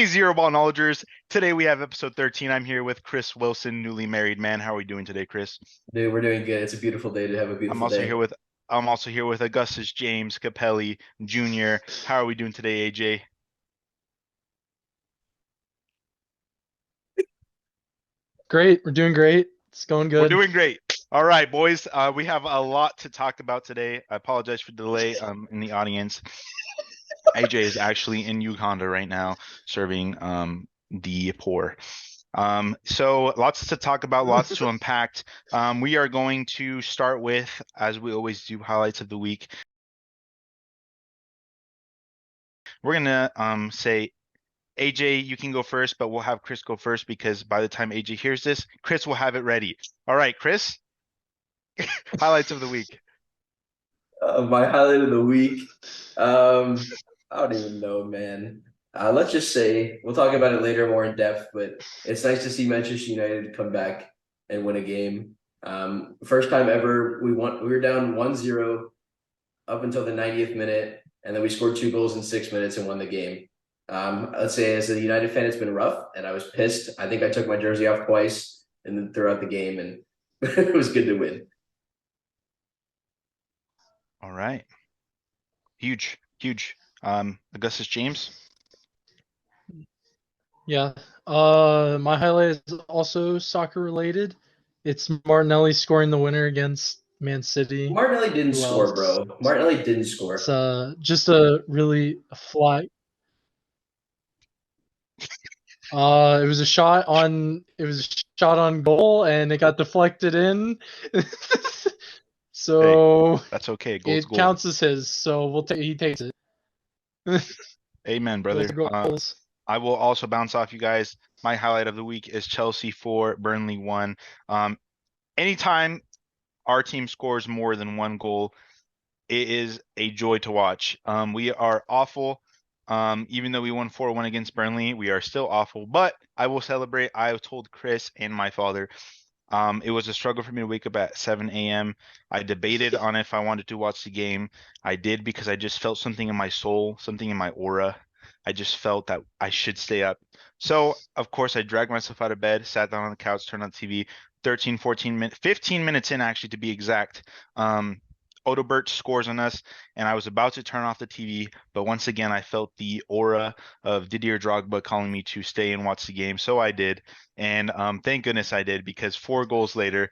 Zero Ball Knowledgers. Today we have episode 13. I'm here with Chris Wilson, newly married man. How are we doing today, Chris? Dude, we're doing good. It's a beautiful day to have a I'm beautiful also day. here with I'm also here with Augustus James Capelli Jr. How are we doing today, AJ? Great. We're doing great. It's going We're good. doing great. All right, boys. We have a lot to talk about today. I apologize for the delay in the audience. AJ is actually in Uganda right now serving the poor. So lots to talk about, lots to unpack. We are going to start with, as we always do, highlights of the week. We're gonna say, AJ, you can go first, but we'll have Chris go first because by the time AJ hears this, Chris will have it ready. All right, Chris, highlights of the week. My highlight of the week. I don't even know, man. Let's just say we'll talk about it later more in depth, but it's nice to see Manchester United come back and win a game. First time ever we won. We were down 1-0 up until the 90th minute, and then we scored 2 goals in 6 minutes and won the game. Let's say as a United fan, it's been rough, and I was pissed. I think I took my jersey off twice and then throughout the game, and it was good to win. All right. Huge. Augustus James. Yeah. My highlight is also soccer related. It's Martinelli scoring the winner against Man City. Martinelli didn't Who score, else? bro. Martinelli didn't score. It's just a really fly. It was a shot on goal and it got deflected in. So That's okay. Goal's it goal. counts as his. So he takes it. Amen, brother. Goals. I will also bounce off you guys. My highlight of the week is Chelsea 4, Burnley 1. Anytime our team scores more than one goal, it is a joy to watch. We are awful. Even though we won 4-1 against Burnley, we are still awful. But I will celebrate. I told Chris and my father, it was a struggle for me to wake up at 7 a.m. I debated on if I wanted to watch the game. I did because I just felt something in my soul, something in my aura. I just felt that I should stay up. So, of course, I dragged myself out of bed, sat down on the couch, turned on TV. 13, 14 minutes, 15 minutes in, actually, to be exact. Odobert scores on us, and I was about to turn off the TV, but once again, I felt the aura of Didier Drogba calling me to stay and watch the game. So I did, and thank goodness I did because 4 goals later.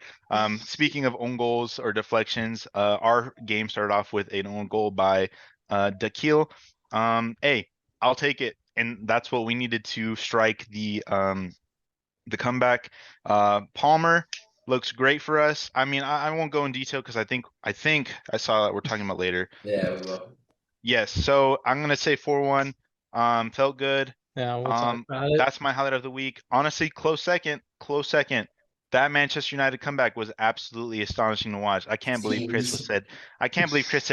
Speaking of own goals or deflections, our game started off with an own goal by Dakil. Hey, I'll take it, and that's what we needed to strike the comeback. Palmer looks great for us. I mean, I won't go in detail because I think I saw that we're talking about later. Yeah, we will. Yes, so I'm gonna say 4-1. Felt good. Yeah, we'll talk about it. That's my highlight of the week. Honestly, close second. That Manchester United comeback was absolutely astonishing to watch. I can't believe Chris said,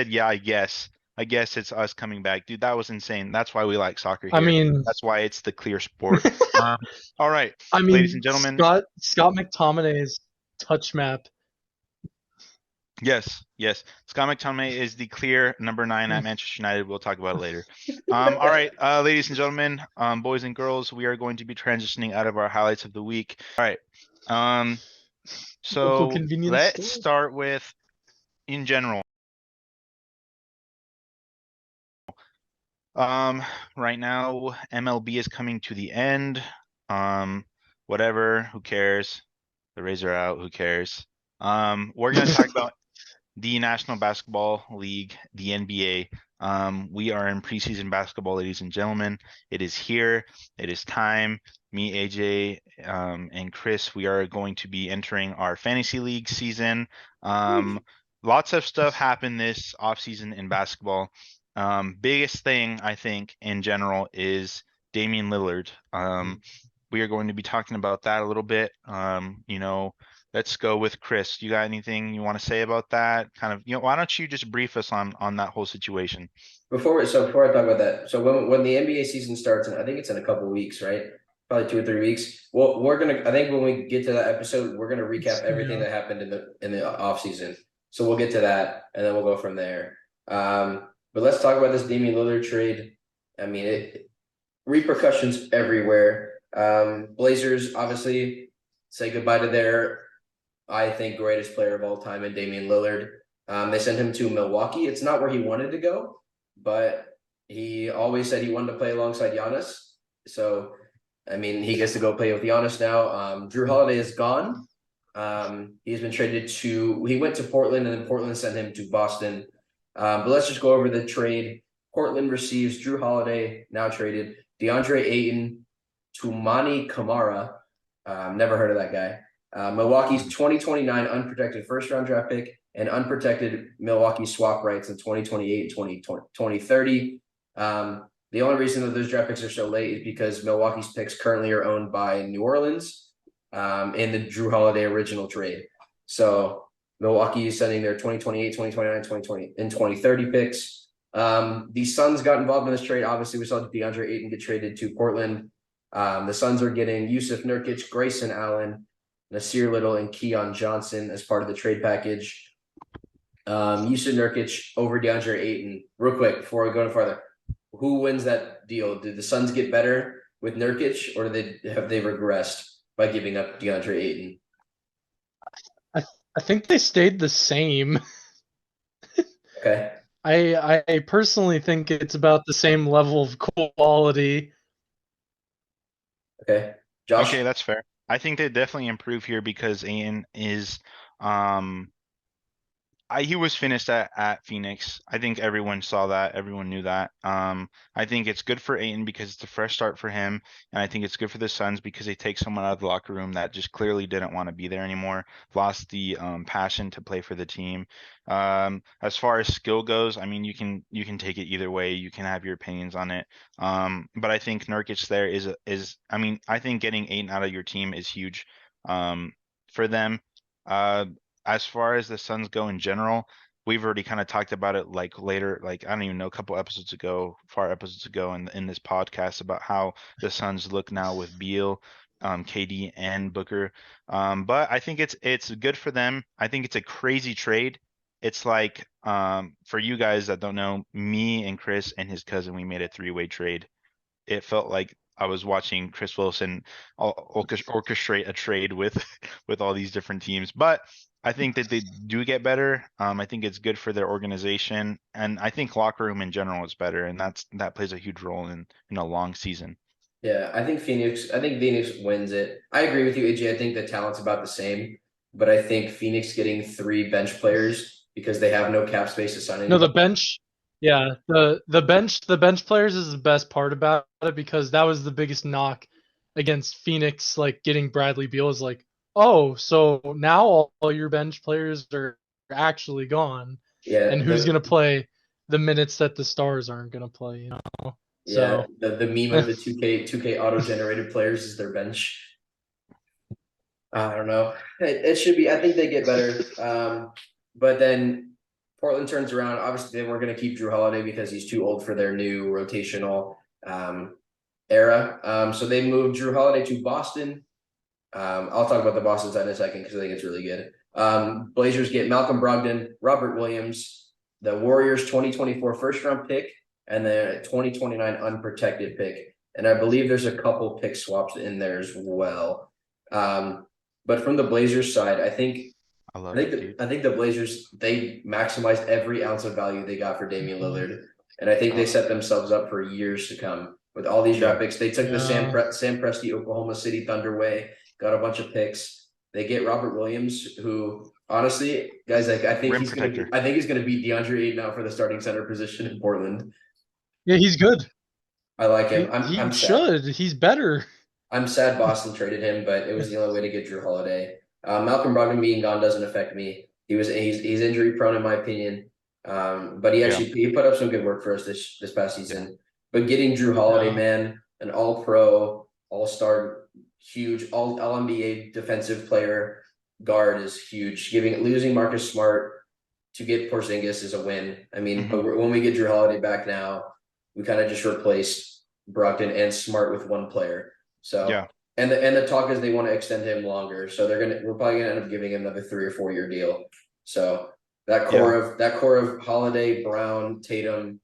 "Yeah, I guess. I guess it's us coming back." Dude, that was insane. That's why we like soccer here. I mean, That's why it's the clear sport. All right, I mean, ladies and gentlemen. Scott McTominay's touch map. Yes. Scott McTominay is the clear number 9 at Manchester United. We'll talk about it later. All right, ladies and gentlemen, boys and girls, we are going to be transitioning out of our highlights of the week. All right. So let's start with in general. Right now, MLB is coming to the end. Whatever, who cares? The Rays are out, who cares? We're gonna talk about the National Basketball League, the NBA. We are in preseason basketball, ladies and gentlemen. It is here. It is time. Me, AJ, and Chris, we are going to be entering our fantasy league season. Lots of stuff happened this offseason in basketball. Biggest thing, I think, in general is Damian Lillard. We are going to be talking about that a little bit. Let's go with Chris. You got anything you want to say about that? Kind of, why don't you just brief us on that whole situation? Before I talk about that, so when the NBA season starts, and I think it's in a couple of weeks, right? Probably 2 or 3 weeks. Well, I think when we get to that episode, we're gonna recap everything that happened in the off season. So we'll get to that, and then we'll go from there. But let's talk about this Damian Lillard trade. I mean, repercussions everywhere. Blazers obviously say goodbye to their, I think, greatest player of all time in Damian Lillard. They sent him to Milwaukee. It's not where he wanted to go, but he always said he wanted to play alongside Giannis. So, I mean, he gets to go play with Giannis now. Drew Holiday is gone. He's been traded to, he went to Portland, and then Portland sent him to Boston. But let's just go over the trade. Portland receives Drew Holiday, now traded, DeAndre Ayton, Tumani Kamara. Never heard of that guy. Milwaukee's 2029 unprotected first round draft pick and unprotected Milwaukee swap rights in 2028 2030. The only reason that those draft picks are so late is because Milwaukee's picks currently are owned by New Orleans in the Drew Holiday original trade. So Milwaukee is sending their 2028, 2029, 2020, and 2030 picks. The Suns got involved in this trade. Obviously, we saw DeAndre Ayton get traded to Portland. The Suns are getting Yusuf Nurkic, Grayson Allen, Nasir Little, and Keon Johnson as part of the trade package. Yusuf Nurkic over DeAndre Ayton. Real quick, before we go any farther, who wins that deal? Did the Suns get better with Nurkic, or have they regressed by giving up DeAndre Ayton? I think they stayed the same. Okay. I personally think it's about the same level of quality. Okay. Josh? Okay, that's fair. I think they definitely improve here because Aiden is he was finished at Phoenix. I think everyone saw that. Everyone knew that. I think it's good for Ayton because it's a fresh start for him, and I think it's good for the Suns because they take someone out of the locker room that just clearly didn't want to be there anymore, lost the passion to play for the team. As far as skill goes, I mean, you can take it either way. You can have your opinions on it. But I think Nurkic there is I mean, I think getting Ayton out of your team is huge for them. Uh, as far as the Suns go in general, we've already kind of talked about it like later, like I don't even know, a couple episodes ago, far episodes ago in this podcast about how the Suns look now with Beal, KD and Booker. But I think it's good for them. I think it's a crazy trade. It's like for you guys that don't know, me and Chris and his cousin, we made a three-way trade. It felt like I was watching Chris Wilson orchestrate a trade with with all these different teams. But I think that they do get better. I think it's good for their organization, and I think locker room in general is better, and that plays a huge role in a long season. Yeah, I think Phoenix wins it. I agree with you, AJ. I think the talent's about the same, but I think Phoenix getting 3 bench players because they have no cap space to sign No, the anybody. bench. Yeah, the bench players is the best part about it because that was the biggest knock against Phoenix, like getting Bradley Beal is like, oh, so now all your bench players are actually gone, Yeah, and who's gonna play the minutes that the stars aren't gonna play, you know? So the meme of the 2K auto generated players is their bench. I don't know. It should be. I think they get better. But then Portland turns around. Obviously, they weren't going to keep Drew Holiday because he's too old for their new rotational era. So they moved Drew Holiday to Boston. I'll talk about the Boston side in a second because I think it's really good. Blazers get Malcolm Brogdon, Robert Williams, the Warriors 2024 first round pick, and the 2029 unprotected pick. And I believe there's a couple pick swaps in there as well. But from the Blazers side, I love it, dude. I think the Blazers, they maximized every ounce of value they got for Damian Lillard, and I think they set themselves up for years to come with all these draft picks. They took the Sam Presti Oklahoma City Thunder way, got a bunch of picks. They get Robert Williams, who honestly, guys, like I think Rim he's gonna protector. beat DeAndre Ayton out for the starting center position in Portland. yeah, he's good. I like him. He I'm sad. should. He's better. I'm sad Boston traded him, but it was the only way to get Drew Holiday. Malcolm Brogdon being gone doesn't affect me. He's injury prone in my opinion, but Yeah. he put up some good work for us this past season. But getting Drew Holiday, Yeah. man, an All Pro, All Star, huge All NBA defensive player guard is huge. Losing Marcus Smart to get Porzingis is a win. I mean, but when we get Drew Holiday back now, we kind of just replaced Brogdon and Smart with one player. So Yeah. and the talk is they want to extend him longer. So we're probably gonna end up giving him another 3 or 4 year deal. So that core of Holiday, Brown, Tatum,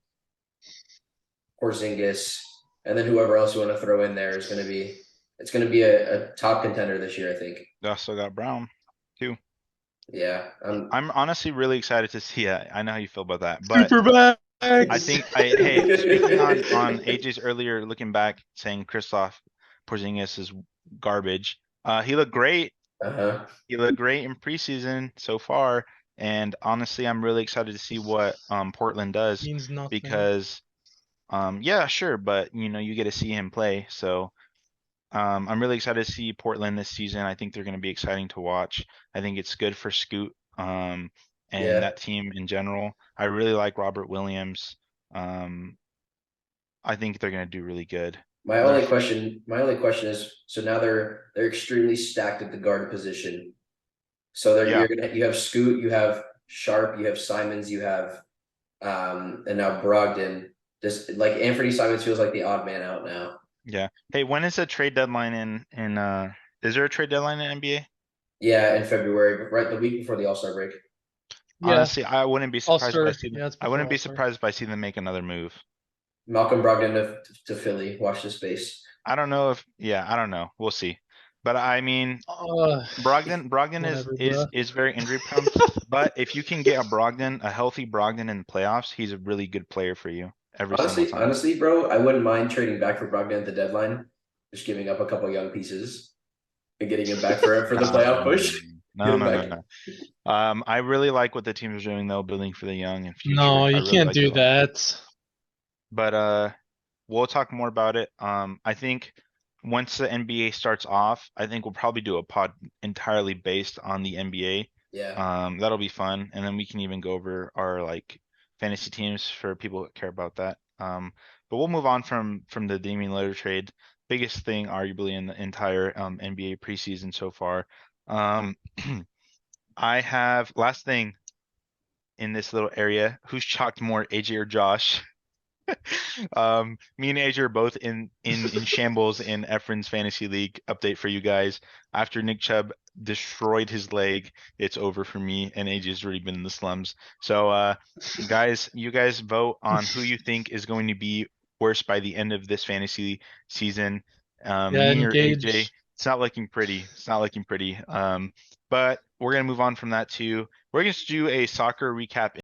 Porzingis, and then whoever else you want to throw in there is going to be it's going to be a top contender this year, I think. They also got Brown too. Yeah, I'm honestly really excited to see it. I know how you feel about that, but Super I bags. think hey, speaking on AJ's earlier, looking back, saying Kristoff Porzingis is garbage. He looked great. uh-huh. He looked great in preseason so far, and honestly, I'm really excited to see what Portland does Means nothing. because yeah, sure, but you get to see him play, so I'm really excited to see Portland this season. I think they're going to be exciting to watch. I think it's good for Scoot and Yeah. that team in general. I really like Robert Williams. Um, I think they're going to do really good. They're My only question is, so now they're extremely stacked at the guard position. So yeah, you have Scoot, you have Sharp, you have Simons, you have and now Brogdon. Just like Anthony Simons feels like the odd man out now. yeah. Hey, when is the trade deadline in is there a trade deadline in NBA? Yeah, in February, right the week before the All-Star break. Yeah. Honestly, I wouldn't be All surprised if Star. Yeah, it's I before wouldn't be All Star. surprised if I see them make another move. Malcolm Brogdon to Philly. Watch the space. I don't know if yeah, I don't know. We'll see. But I mean, Uh, Brogdon is whatever, is bro. is very injury prone, but if you can get a healthy Brogdon in the playoffs, he's a really good player for you every single time. Honestly, bro, I wouldn't mind trading back for Brogdon at the deadline, just giving up a couple young pieces and getting him back for the No, playoff push. Get no, him no, no, back. no. I really like what the team is doing though, building for the young and No, future. I you really can't like it a do lot. that. But we'll talk more about it. I think once the NBA starts off, I think we'll probably do a pod entirely based on the NBA. Yeah. That'll be fun, and then we can even go over our like fantasy teams for people that care about that. But we'll move on from the Damian Lillard trade. Biggest thing, arguably, in the entire NBA preseason so far. Um, I have last thing in this little area. Who's chalked more, AJ or Josh? Me and AJ are both in shambles in Efren's fantasy league. Update for you guys. After Nick Chubb destroyed his leg, it's over for me, and AJ's already been in the slums. So, guys, you guys vote on who you think is going to be worse by the end of this fantasy season. Yeah, Me or AJ. engage. It's not looking pretty. It's not looking pretty. But we're gonna move on from that too. We're gonna do a soccer recap.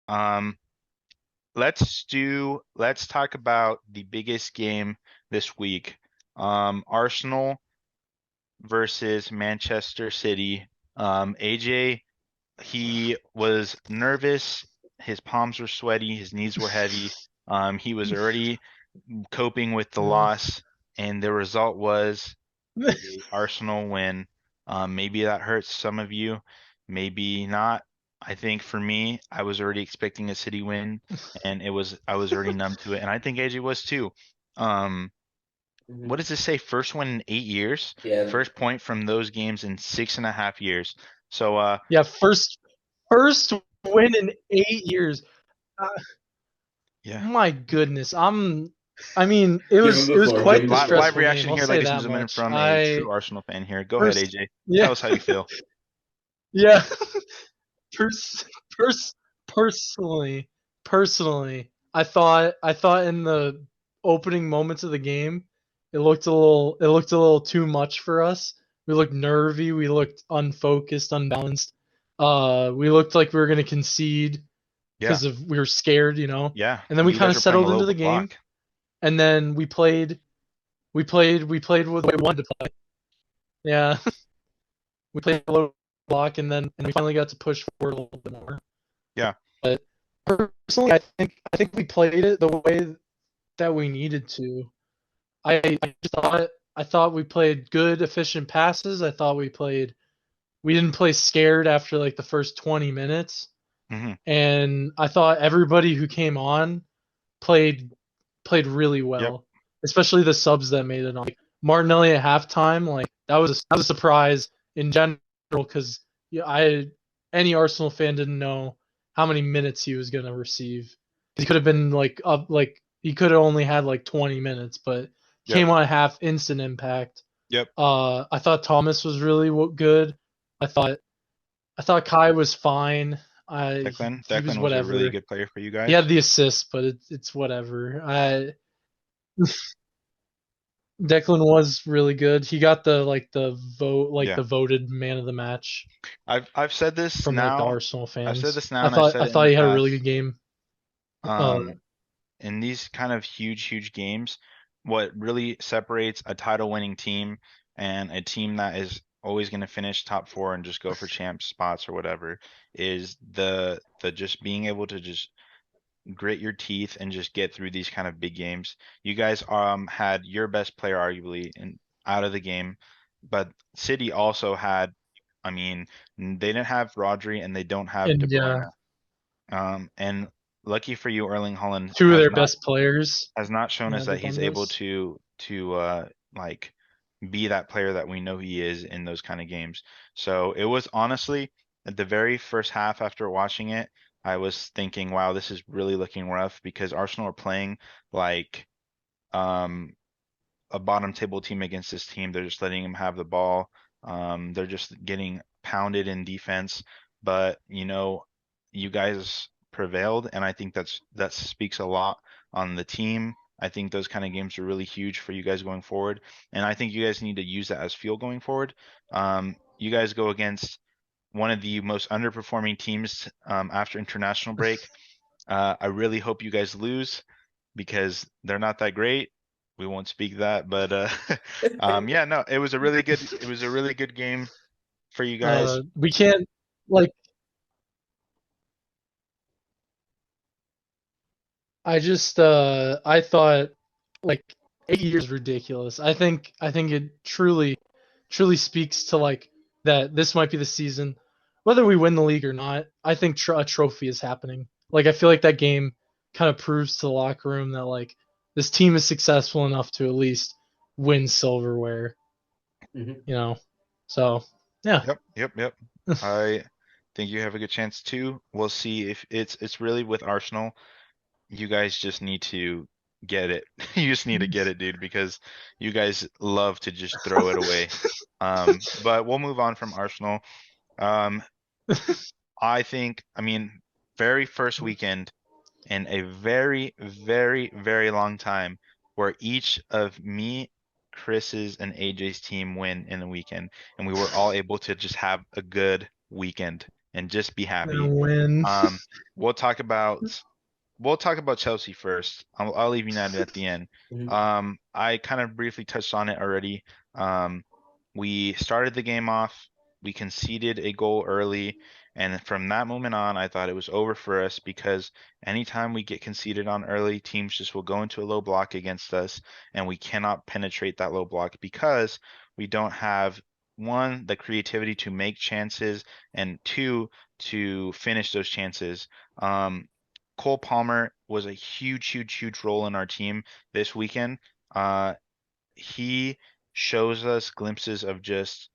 Um, let's talk about the biggest game this week. Arsenal versus Manchester City. AJ, he was nervous, his palms were sweaty, his knees were heavy. He was already coping with the Uh, loss, and the result was a Arsenal win. Maybe that hurts some of you, maybe not. I think for me, I was already expecting a City win, and I was already numb to it, and I think AJ was too. Um, what Mhm. does this say? First win in 8 years, Yeah. first point from those games in 6.5 years. So, yeah, first win in 8 years. Uh, yeah. my goodness, I mean, it Give him was the it was floor. Give quite him the the floor. Live stressful game. reaction I'll here, say ladies and that gentlemen, much. from a true Arsenal fan here. Go ahead, First, AJ. yeah, Tell us how you feel. yeah. Pers- pers- personally, I thought in the opening moments of the game, it looked a little too much for us. We looked nervy, we looked unfocused, unbalanced. We looked like we were gonna concede Yeah, because of we were scared, you know. yeah. And then we You kind guys of are playing a settled low into the game, block. and then we played with the way we wanted to play. Yeah, we played a low block, and we finally got to push forward a little bit more. Yeah, But personally, I think we played it the way that we needed to. I thought we played good, efficient passes. We didn't play scared after like the first 20 minutes. hmm And I thought everybody who came on played played really yep, well, especially the subs that made it on. Like Martinelli at halftime, like that was a surprise in general because yeah, any Arsenal fan didn't know how many minutes he was gonna receive. He could have been like up like he could have only had like 20 minutes, but yep, came on at half, instant impact. yep. I thought Thomas was really good. I thought I thought Kai was fine. He was Declan was a really whatever. good player for you He had guys. the assist, but it's whatever. Declan was really good. He got the vote, like Yeah. the voted man of the match I've said this from like the now. Arsenal I've said fans. this now I and I've thought said I it in thought the he had a really good past. game. Uh, Um, in these kind of huge games, what really separates a title winning team and a team that is always going to finish top four and just go for champ spots or whatever is the just being able to just grit your teeth and just get through these kind of big games. You guys had your best player arguably in out of the game, but City also had, I mean, they didn't have Rodri and they don't have De and Bruyne. yeah, And lucky for you, Erling Haaland two of their best players has not shown us that ended he's on able this. to like be that player that we know he is in those kind of games. So it was honestly at the very first half after watching it, I was thinking, wow, this is really looking rough because Arsenal are playing like um a bottom table team against this team. They're just letting him have the ball. They're just getting pounded in defense. But you guys prevailed, and I think that speaks a lot on the team. I think those kind of games are really huge for you guys going forward, and I think you guys need to use that as fuel going forward. You guys go against one of the most underperforming teams after international break. I really hope you guys lose because they're not that great. We won't speak that, but yeah, no, it was a really good game for you guys. We can't like I thought like 8 years is ridiculous. I think it truly speaks to like that this might be the season, whether we win the league or not. I think a trophy is happening. Like I feel like that game kind of proves to the locker room that like this team is successful enough to at least win silverware. Mhm. You know, so yeah. Yep. I think you have a good chance too. We'll see if it's really with Arsenal. You guys just need to get it. You just need to get it, dude, because you guys love to just throw it away. But we'll move on from Arsenal. Um, I mean, very first weekend in a very long time where each of me, Chris's, and AJ's team win in the weekend, and we were all able to just have a good weekend and just be happy. And win. Um, we'll talk about we'll talk about Chelsea first. I'll leave United at the end. Mhm. I kind of briefly touched on it already. Um, we started the game off. We conceded a goal early, and from that moment on, I thought it was over for us because anytime we get conceded on early, teams just will go into a low block against us, and we cannot penetrate that low block because we don't have one, the creativity to make chances, and two, to finish those chances. Cole Palmer was a huge role in our team this weekend. He shows us glimpses of just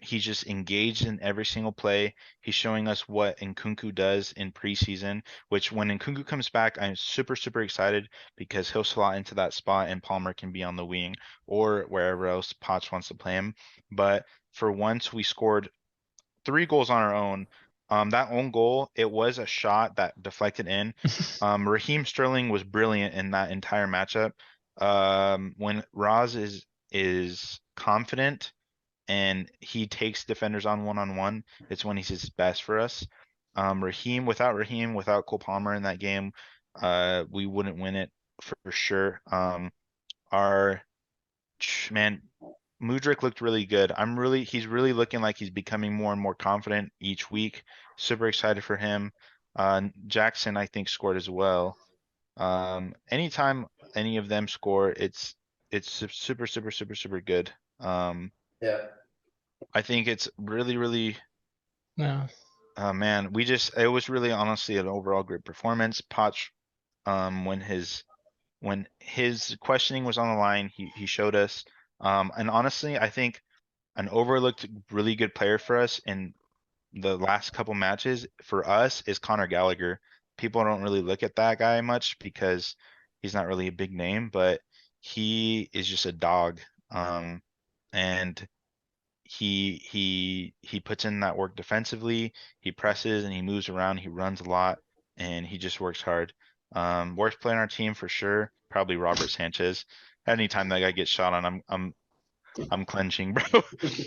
he's just engaged in every single play. He's showing us what Nkunku does in preseason, which when Nkunku comes back, I'm super excited because he'll slot into that spot and Palmer can be on the wing or wherever else Potts wants to play him. But for once, we scored 3 goals on our own. That own goal, it was a shot that deflected in. Raheem Sterling was brilliant in that entire matchup. When Roz is confident and he takes defenders on one, it's when he's his best for us. Raheem, without Cole Palmer in that game, we wouldn't win it for sure. Our Man, Mudryk looked really good. He's really looking like he's becoming more and more confident each week. Super excited for him. Jackson, I think, scored as well. Anytime any of them score, it's super good. Um, Yeah. I think it's really, Yeah. man, it was really honestly an overall great performance. Potch, when his questioning was on the line, he showed us. And honestly, I think an overlooked really good player for us in the last couple matches for us is Conor Gallagher. People don't really look at that guy much because he's not really a big name, but he is just a dog. And he puts in that work defensively. He presses and he moves around. He runs a lot and he just works hard. Worst player on our team for sure, probably Robert Sanchez. Anytime that guy gets shot on, I'm clenching, bro.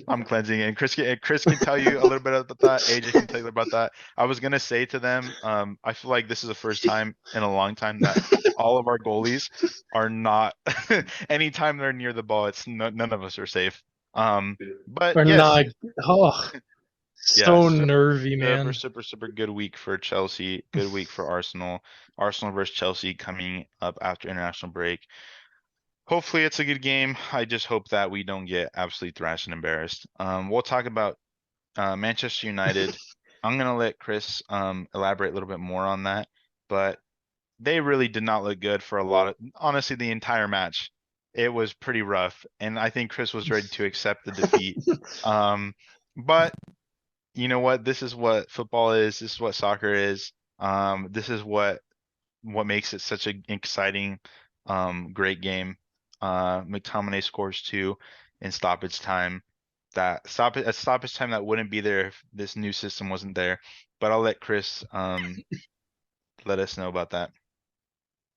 I'm cleansing. And Chris can tell you a little bit about that. AJ can tell you about that. I was gonna say to them, I feel like this is the first time in a long time that all of our goalies are not. Anytime they're near the ball, it's none of us are safe. But Or yes, not. Oh, yeah, so nervy, super, man. super, super good week for Chelsea. Good week for Arsenal. Arsenal versus Chelsea coming up after international break. Hopefully it's a good game. I just hope that we don't get absolutely thrashed and embarrassed. We'll talk about Manchester United. I'm gonna let Chris elaborate a little bit more on that, but they really did not look good for a lot of, honestly, the entire match. It was pretty rough, and I think Chris was ready to accept the defeat. Um, but you know what? This is what football is. This is what soccer is. This is what makes it such an exciting, great game. McTominay scores two in stoppage time. A stoppage time that wouldn't be there if this new system wasn't there. But I'll let Chris let us know about that.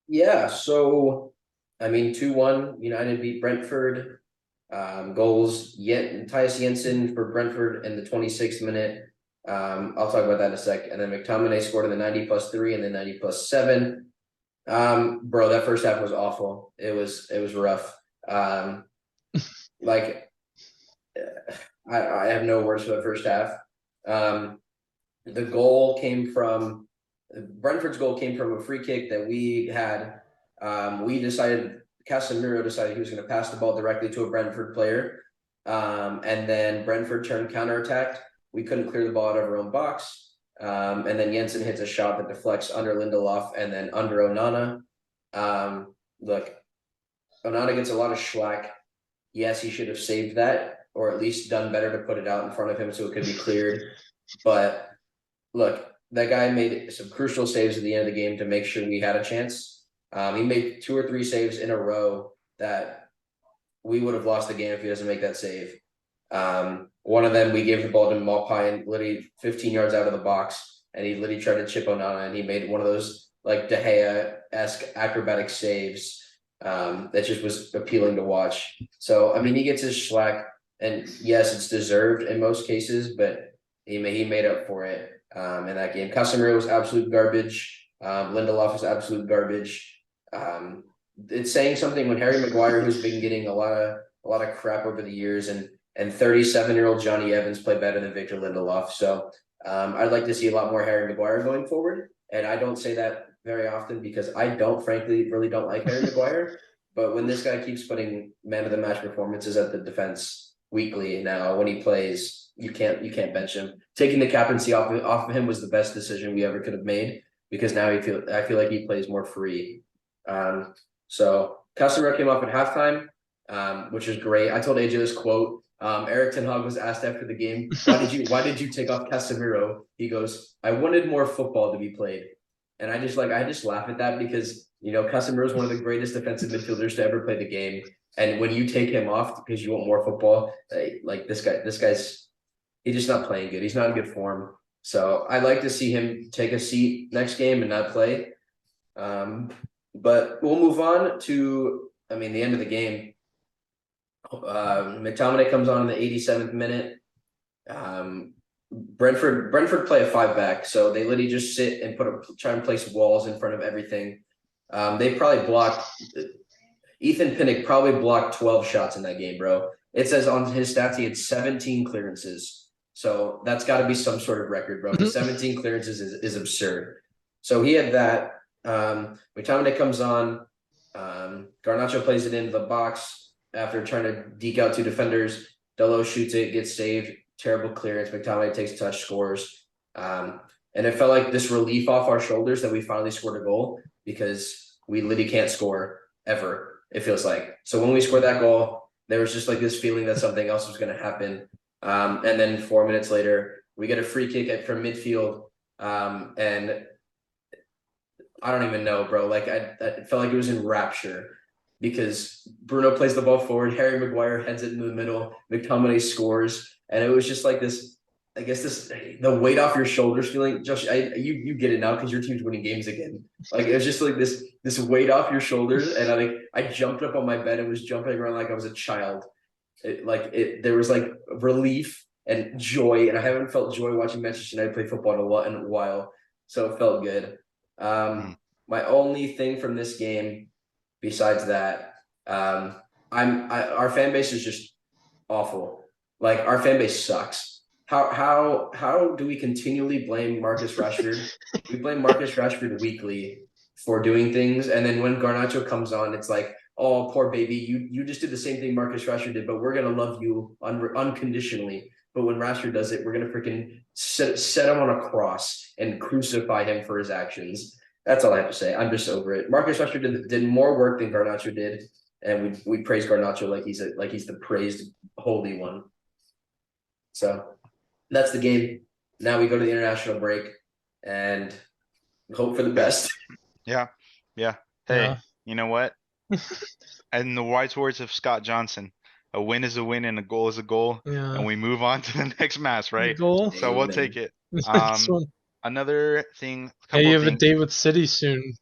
Yeah, so I mean 2-1, United beat Brentford. Goals yet Tyus Jensen for Brentford in the 26th minute. I'll talk about that in a sec. And then McTominay scored in the 90+3 and the 90+7. Bro, that first half was awful. It was rough. Like I have no words for the first half. The goal came from Brentford's goal came from a free kick that we had. Casemiro decided he was going to pass the ball directly to a Brentford player. And then Brentford turned counterattacked. We couldn't clear the ball out of our own box. And then Jensen hits a shot that deflects under Lindelof and then under Onana. Look, Onana gets a lot of slack. Yes, he should have saved that, or at least done better to put it out in front of him so it could be cleared. But look, that guy made some crucial saves at the end of the game to make sure we had a chance. He made 2 or 3 saves in a row that we would have lost the game if he doesn't make that save. One of them, we gave the ball to Malpai and literally 15 yards out of the box, and he literally tried to chip Onana, and he made one of those like De Gea-esque acrobatic saves that just was appealing to watch. So, I mean, he gets his slack, and yes, it's deserved in most cases, but he made up for it in that game. Casemiro was absolute garbage. Lindelof was absolute garbage. It's saying something when Harry Maguire, who's been getting a lot of crap over the years, and 37-year-old Johnny Evans play better than Victor Lindelof. So I'd like to see a lot more Harry Maguire going forward. And I don't say that very often because I frankly, really don't like Harry Maguire. But when this guy keeps putting man of the match performances at the defense weekly now, when he plays, you can't bench him. Taking the captaincy off of him was the best decision we ever could have made because now I feel like he plays more free. So Casemiro came off at halftime, which is great. I told AJ this quote. Eric Ten Hag was asked after the game, why did you take off Casemiro? He goes, I wanted more football to be played. And I just laugh at that because, Casemiro is one of the greatest defensive midfielders to ever play the game. And when you take him off because you want more football, like this guy's he's just not playing good. He's not in good form. So I'd like to see him take a seat next game and not play. But we'll move on to, the end of the game. McTominay comes on in the 87th minute. Brentford play a 5-back, so they literally just sit and try and place walls in front of everything. They probably blocked Ethan Pinnock probably blocked 12 shots in that game, bro. It says on his stats he had 17 clearances. So that's got to be some sort of record, bro. 17 clearances is absurd. So he had that. McTominay comes on. Garnacho plays it into the box after trying to deke out 2 defenders. Delo shoots it, gets saved. Terrible clearance. McTominay takes a touch, scores. And it felt like this relief off our shoulders that we finally scored a goal because we literally can't score ever, it feels like. So when we scored that goal, there was just like this feeling that something else was going to happen. And then 4 minutes later, we get a free kick from midfield. And I don't even know, bro. Like I felt like it was in rapture. because Bruno plays the ball forward, Harry Maguire heads it into the middle, McTominay scores, and it was just like this. I guess the weight off your shoulders feeling. Josh, you get it now because your team's winning games again. Like it was just like this weight off your shoulders, and I jumped up on my bed and was jumping around like I was a child. There was like relief and joy, and I haven't felt joy watching Manchester United play football in a while, so it felt good. Mm. My only thing from this game, besides that, our fan base is just awful. Like our fan base sucks. How do we continually blame Marcus Rashford? We blame Marcus Rashford weekly for doing things, and then when Garnacho comes on, it's like, oh, poor baby, you just did the same thing Marcus Rashford did, but we're gonna love you unconditionally. But when Rashford does it, we're gonna freaking set him on a cross and crucify him for his actions. That's all I have to say. I'm just over it. Marcus Rashford did more work than Garnacho did, and we praise Garnacho like he's the praised holy one. So that's the game. Now we go to the international break and hope for the best. Yeah. Hey, Yeah. you know what? In the wise words of Scott Johnson, a win is a win and a goal is a goal, Yeah. and we move on to the next match, right? Goal. So we'll Amen. take it. Next one. Another thing, a Hey, couple you of have a things. date with City soon.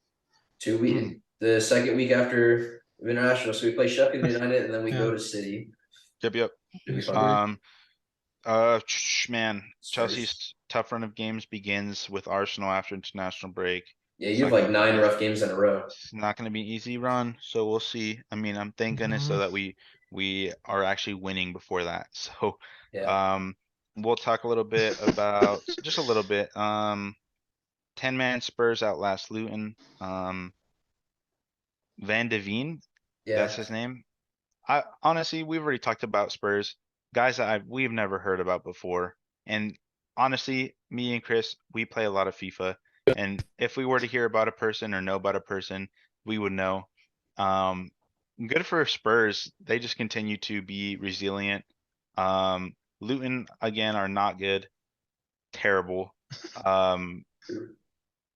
2 weeks. The second week after international. So we play Sheffield United and then we Yeah. go to City. Yep. Should be fun. Man, Spurs. Chelsea's tough run of games begins with Arsenal after international break. Yeah, you have like 9 rough games in a row. It's not going to be an easy run, so we'll see. I mean, I'm thank goodness so that we are actually winning before that. So, Yeah. we'll talk a little bit about just a little bit. 10-man Spurs outlast Luton. Van de Veen, that's Yeah. his name. I honestly, we've already talked about Spurs, guys that we've never heard about before. And honestly, me and Chris, we play a lot of FIFA, and if we were to hear about a person or know about a person, we would know. Um, Good for Spurs. They just continue to be resilient. Luton again are not good, terrible.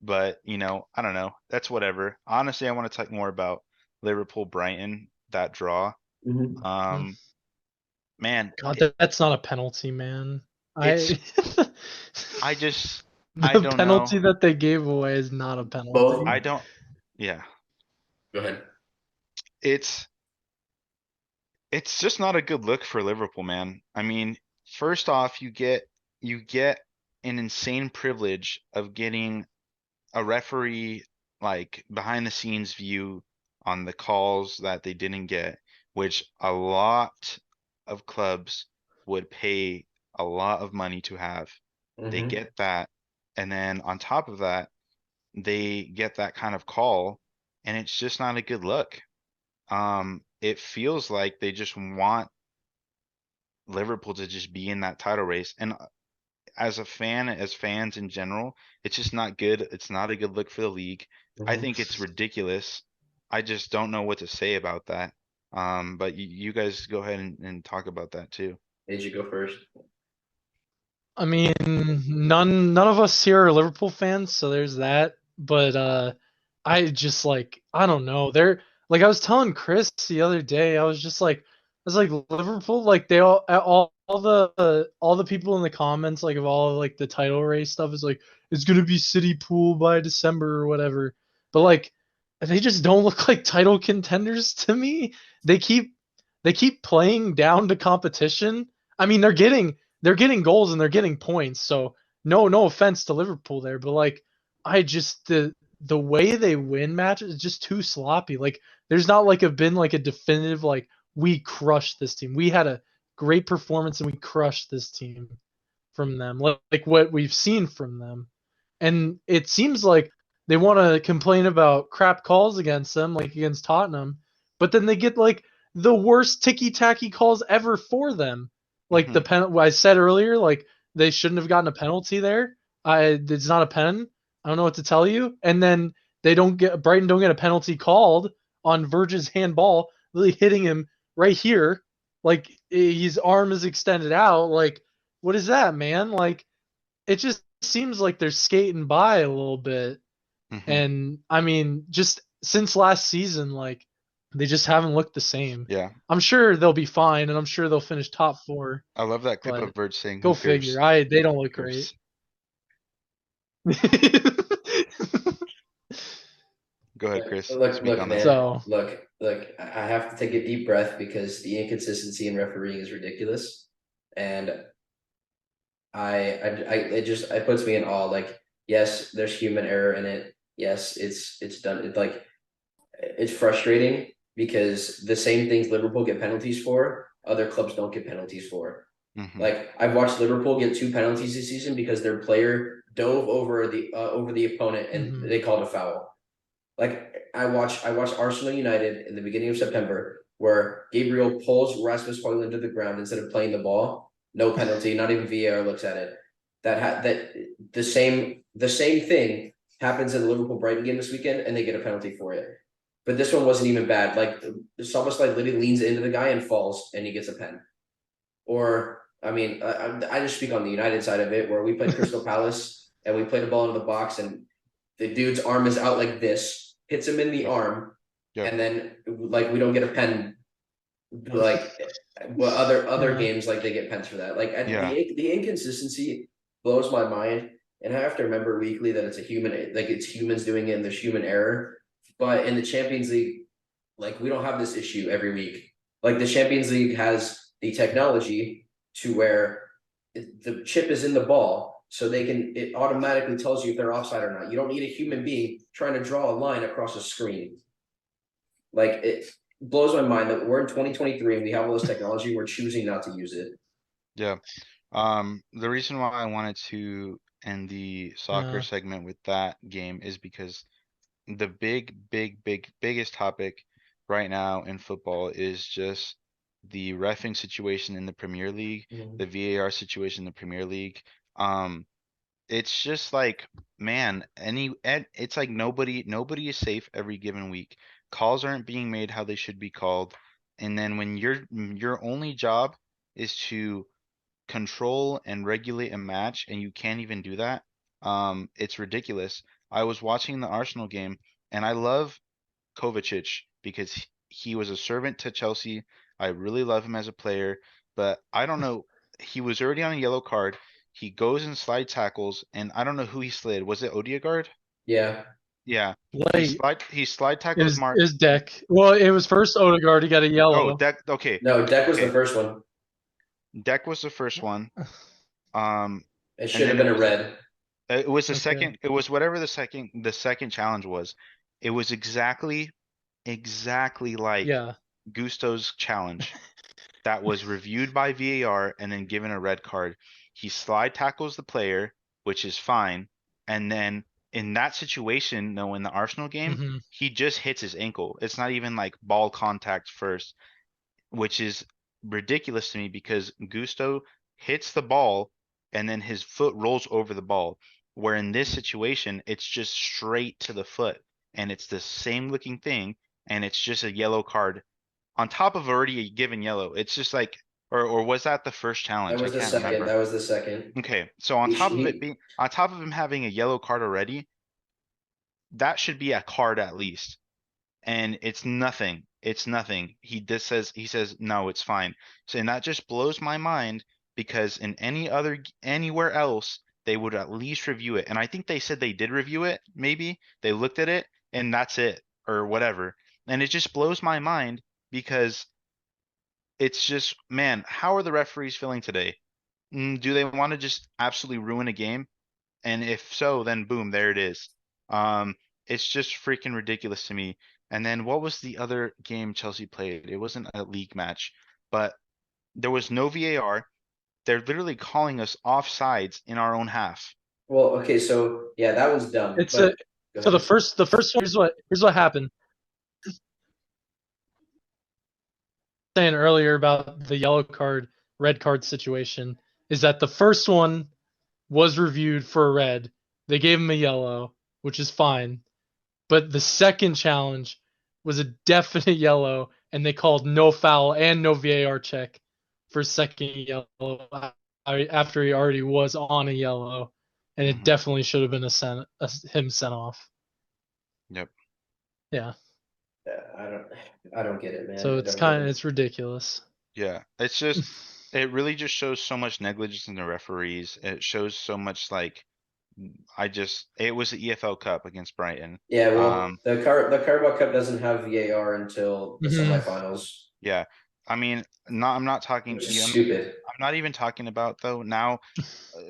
But I don't know. That's whatever. Honestly, I want to talk more about Liverpool Brighton, that draw. Mm-hmm. Um, Man, God, that's not a penalty, man. it's I The don't penalty know. that they gave away is not a penalty. Both. I don't Yeah. Go ahead. It's just not a good look for Liverpool, man. I mean, first off, you get an insane privilege of getting a referee like behind the scenes view on the calls that they didn't get, which a lot of clubs would pay a lot of money to have. They Mm-hmm. get that, and then on top of that, they get that kind of call, and it's just not a good look. It feels like they just want Liverpool to just be in that title race, and as a fan, as fans in general, it's just not good. It's not a good look for the league. I Mm-hmm. think it's ridiculous. I just don't know what to say about that. But you guys go ahead and talk about that too. Did you go first? I mean, none of us here are Liverpool fans, so there's that. But I just like I don't know. They're like I was telling Chris the other day. I was like Liverpool. Like they all the people in the comments like of all of, like the title race stuff is like it's gonna be City pool by December or whatever. But like they just don't look like title contenders to me. They keep playing down to competition. I mean, they're getting goals and they're getting points. So no offense to Liverpool there, but like I just the way they win matches is just too sloppy. Like there's not like been like a definitive like we crushed this team. We had a great performance and we crushed this team from them. Like what we've seen from them. And it seems like they want to complain about crap calls against them, like against Tottenham, but then they get like the worst ticky tacky calls ever for them. Like Mhm. the pen I said earlier, like they shouldn't have gotten a penalty there. It's not a pen. I don't know what to tell you. And then Brighton don't get a penalty called on Verge's handball, really hitting him right here. Like his arm is extended out. Like, what is that, man? Like it just seems like they're skating by a little bit. Mhm. And I mean, just since last season, like They just haven't looked the same. Yeah. I'm sure they'll be fine, and I'm sure they'll finish top 4. I love that clip But of Verge saying, go "Who figure. cares? They don't Who look great. cares?" Go ahead, Chris. Speak on that. Man. So Look. I have to take a deep breath because the inconsistency in refereeing is ridiculous, and it puts me in awe. Like, yes, there's human error in it. Yes, it's done. It's frustrating because the same things Liverpool get penalties for, other clubs don't get penalties for. Hmm. Like, I've watched Liverpool get 2 penalties this season because their player dove over the opponent and mhm. they called a foul. Like, I watched Arsenal United in the beginning of September where Gabriel pulls Rasmus Højlund to the ground instead of playing the ball. No penalty, not even VAR looks at it. That the same thing happens in the Liverpool Brighton game this weekend, and they get a penalty for it. But this one wasn't even bad. Like, it's almost like literally leans into the guy and falls, and he gets a pen. Or, I mean, I just speak on the United side of it, where we played Crystal Palace and we played a ball into the box, and the dude's arm is out like this, hits him in the Yep. arm, Yep. and then like we don't get a pen. Like, but other Yeah. games, like, they get pens for that. Like, Yeah. the inconsistency blows my mind, and I have to remember weekly that it's humans doing it, and there's human error. But in the Champions League, like, we don't have this issue every week. Like, the Champions League has the technology to where the chip is in the ball, so it automatically tells you if they're offside or not. You don't need a human being trying to draw a line across a screen. Like, it blows my mind that we're in 2023 and we have all this technology, we're choosing not to use it. Yeah. The reason why I wanted to end the soccer Yeah. segment with that game is because the biggest topic right now in football is just the reffing situation in the Premier League, the VAR situation in the Premier League. Um, it's just like, man, it's like nobody is safe every given week. Calls aren't being made how they should be called. And then when your only job is to control and regulate a match and you can't even do that, it's ridiculous. I was watching the Arsenal game and I love Kovacic because he was a servant to Chelsea. I really love him as a player, but I don't know. He was already on a yellow card. He goes and slide tackles, and I don't know who he slid. Was it Odegaard? Yeah. Yeah. Late He slide tackles Mark. is Deck. Well, it was first Odegaard. He got a Oh, yellow. Deck. Okay. No, Deck was the Okay. first one. Deck was the first one. Um, It and should have then been a red. it was the Okay. second. It was whatever the second challenge was. It was exactly like Yeah. Gusto's challenge. That was reviewed by VAR and then given a red card. He slide tackles the player, which is fine. And then in that situation, though, in the Arsenal game, hmm he just hits his ankle. It's not even like ball contact first, which is ridiculous to me because Gusto hits the ball and then his foot rolls over the ball. Where in this situation, it's just straight to the foot and it's the same looking thing and it's just a yellow card on top of already a given yellow. It's just like, or was that the first That challenge? I was the can't second. remember. That was the second. Okay, so on He, top of he on top of him having a yellow card already, that should be a card at least. And it's nothing. It's nothing. He says no, it's fine. So and that just blows my mind because in anywhere else they would at least review it. And I think they said they did review it, maybe. They looked at it and that's it or whatever. And it just blows my mind because it's just, man, how are the referees feeling today? Do they want to just absolutely ruin a game? And if so, then boom, there it is. Um, it's just freaking ridiculous to me. And then what was the other game Chelsea played? It wasn't a league match, but there was no VAR. They're literally calling us offsides in our own half. well, okay, so yeah, that was dumb. It's a But go so the ahead. first one. Here's what happened. Saying earlier about the yellow card, red card situation is that the first one was reviewed for a red. They gave him a yellow, which is fine. But the second challenge was a definite yellow, and they called no foul and no VAR check for second yellow after he already was on a yellow, and it Hmm. definitely should have been him sent off. Yep. Yeah. I don't get it, man. So I don't get it. it's ridiculous. Yeah, it's just it really just shows so much negligence in the referees. It shows so much like it was the EFL Cup against Brighton. Yeah, well, Um, the Carabao Cup doesn't have VAR until the Mhm. semifinals, yeah, I mean, not I'm not talking. which is Yeah, stupid. I'm not even talking about though now.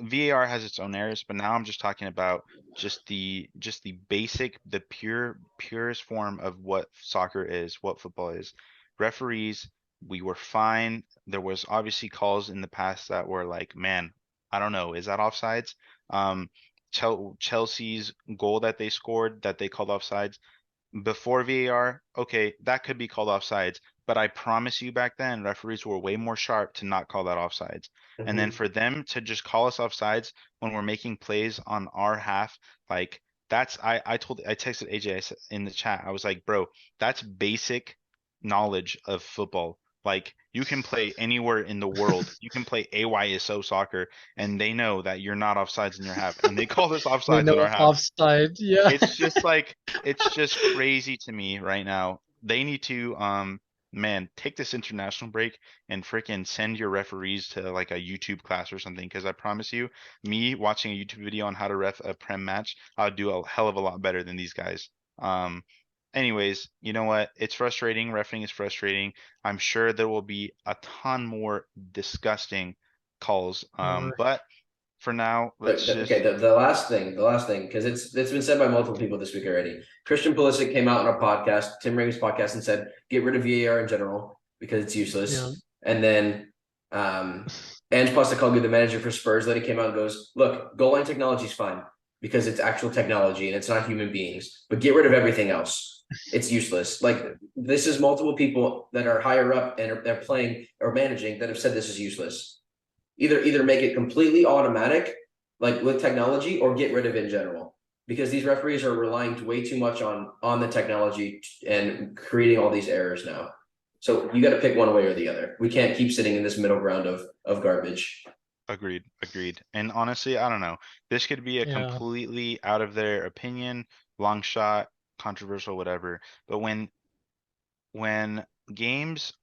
VAR has its own errors, but now I'm just talking about just the basic, the purest form of what soccer is, what football is. Referees, we were fine. There was obviously calls in the past that were like, man, I don't know, is that offsides? Um, Chelsea's goal that they scored that they called offsides before VAR, okay, that could be called offsides. But I promise you back then, referees were way more sharp to not call that offsides. And then Mhm. for them to just call us offsides when we're making plays on our half, like I texted AJ in the chat. I was like, bro, that's basic knowledge of football. Like you can play anywhere in the world. You can play AYSO soccer and they know that you're not offsides in your half. And they call this They offsides in know our it's half. offside. Yeah. It's just like it's just crazy to me right now. They need to man, take this international break and freaking send your referees to like a YouTube class or something because I promise you, me watching a YouTube video on how to ref a prem match, I'll do a hell of a lot better than these guys. Um anyways, you know what? It's frustrating. Refereeing is frustrating. I'm sure there will be a ton more disgusting calls. Or But for now, let's Okay, just the last thing, because it's been said by multiple people this week already. Christian Pulisic came out on a podcast, Tim Ramey's podcast, and said get rid of VAR in general because it's yeah. useless. And then Ange Postecoglou, the manager for Spurs, then he came out and goes, "Look, goal line technology is fine because it's actual technology and it's not human beings, but get rid of everything else. It's useless." Like this is multiple people that are higher up and they're playing or managing that have said this is useless. Either make it completely automatic, like with technology, or get rid of it in general. Because these referees are relying way too much on the technology and creating all these errors now. So you got to pick one way or the other. We can't keep sitting in this middle ground of garbage. agreed, agreed. And honestly, I don't know. This could be a Yeah. completely out of their opinion, long shot, controversial, whatever. But when games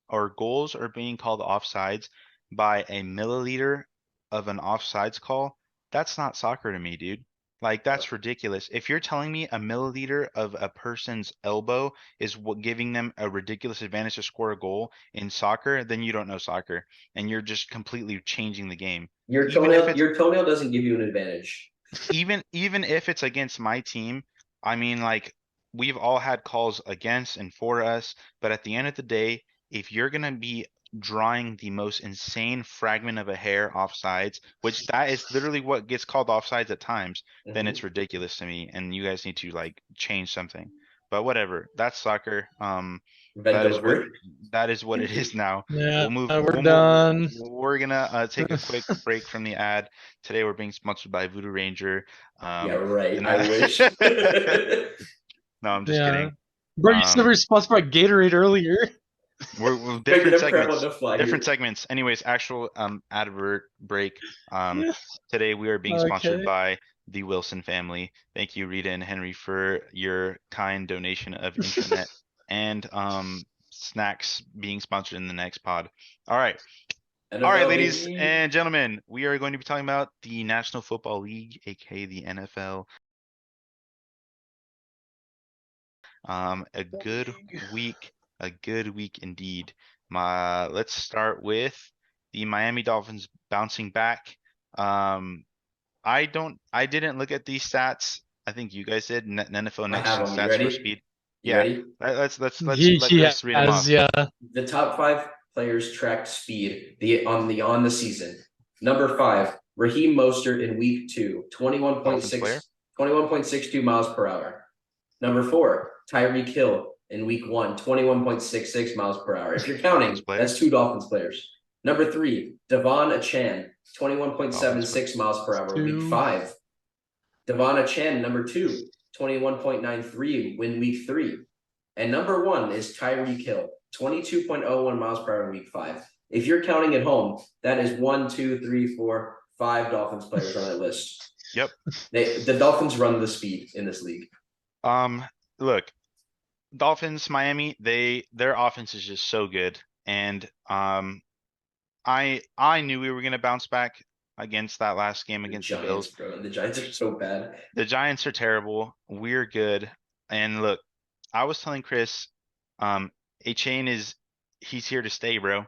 or goals are being called offsides by a milliliter of an offsides call, that's not soccer to me, dude. Like that's ridiculous. If you're telling me a milliliter of a person's elbow is what giving them a ridiculous advantage to score a goal in soccer, then you don't know soccer and you're just completely changing the game. Even if it's Your toenail doesn't give you an advantage. even if it's against my team, I mean, like we've all had calls against and for us, but at the end of the day, if you're gonna be drawing the most insane fragment of a hair off sides, which that is literally what gets called offsides at times, then Mhm. it's ridiculous to me, and you guys need to like change something. But whatever, that's soccer. Bent That is what over. that is what it is now. Yeah. We'll move. We're done. We're gonna take a quick break from the ad. Today we're being sponsored by Voodoo Ranger. Yeah, The right. I night. wish. No, I'm just Yeah. kidding. Bro, you said we Um, were sponsored by Gatorade earlier. we're Making different them crap on segments. the fly Different here. segments. Anyways, actual advert break. Um, Yeah. today we are being sponsored Okay. by the Wilson family. Thank you, Rita and Henry, for your kind donation of intranet and snacks being sponsored in the next pod. All right. All right, NFL ladies baby. and gentlemen, we are going to be talking about the National Football League, aka the NFL. A good week indeed. Let's start with the Miami Dolphins bouncing back. Um, I didn't look at these stats. I think you guys did. NFL I Next have Gen them. You stats for ready? speed. You Yeah, ready? let's let He Chris read them has, off. yeah. The top five players tracked speed on the season. Number five, Raheem Mostert in week 2, Dolphins player, 21.62 miles per hour. Number four, Tyreek Hill in week 1, 21.66 miles per hour. If you're Dolphins counting, player, that's two Dolphins players. Number three, Devon Achan, Dolphins player. 21.76 miles per hour, week Two. 5. Devon Achan, number two, 21.93 in week 3. And number one is Tyreek Hill, 22.01 miles per hour in week 5. If you're counting at home, that is 5 Dolphins players on that list. Yep. The Dolphins run the speed in this league. Um, Look. Dolphins, Miami, their offense is just so good. And I knew we were gonna bounce back against that last game The against the Giants, Bills. bro. The Giants are so bad. The Giants are terrible. We're good. And look, I was telling Chris, A-Chain he's here to stay, bro.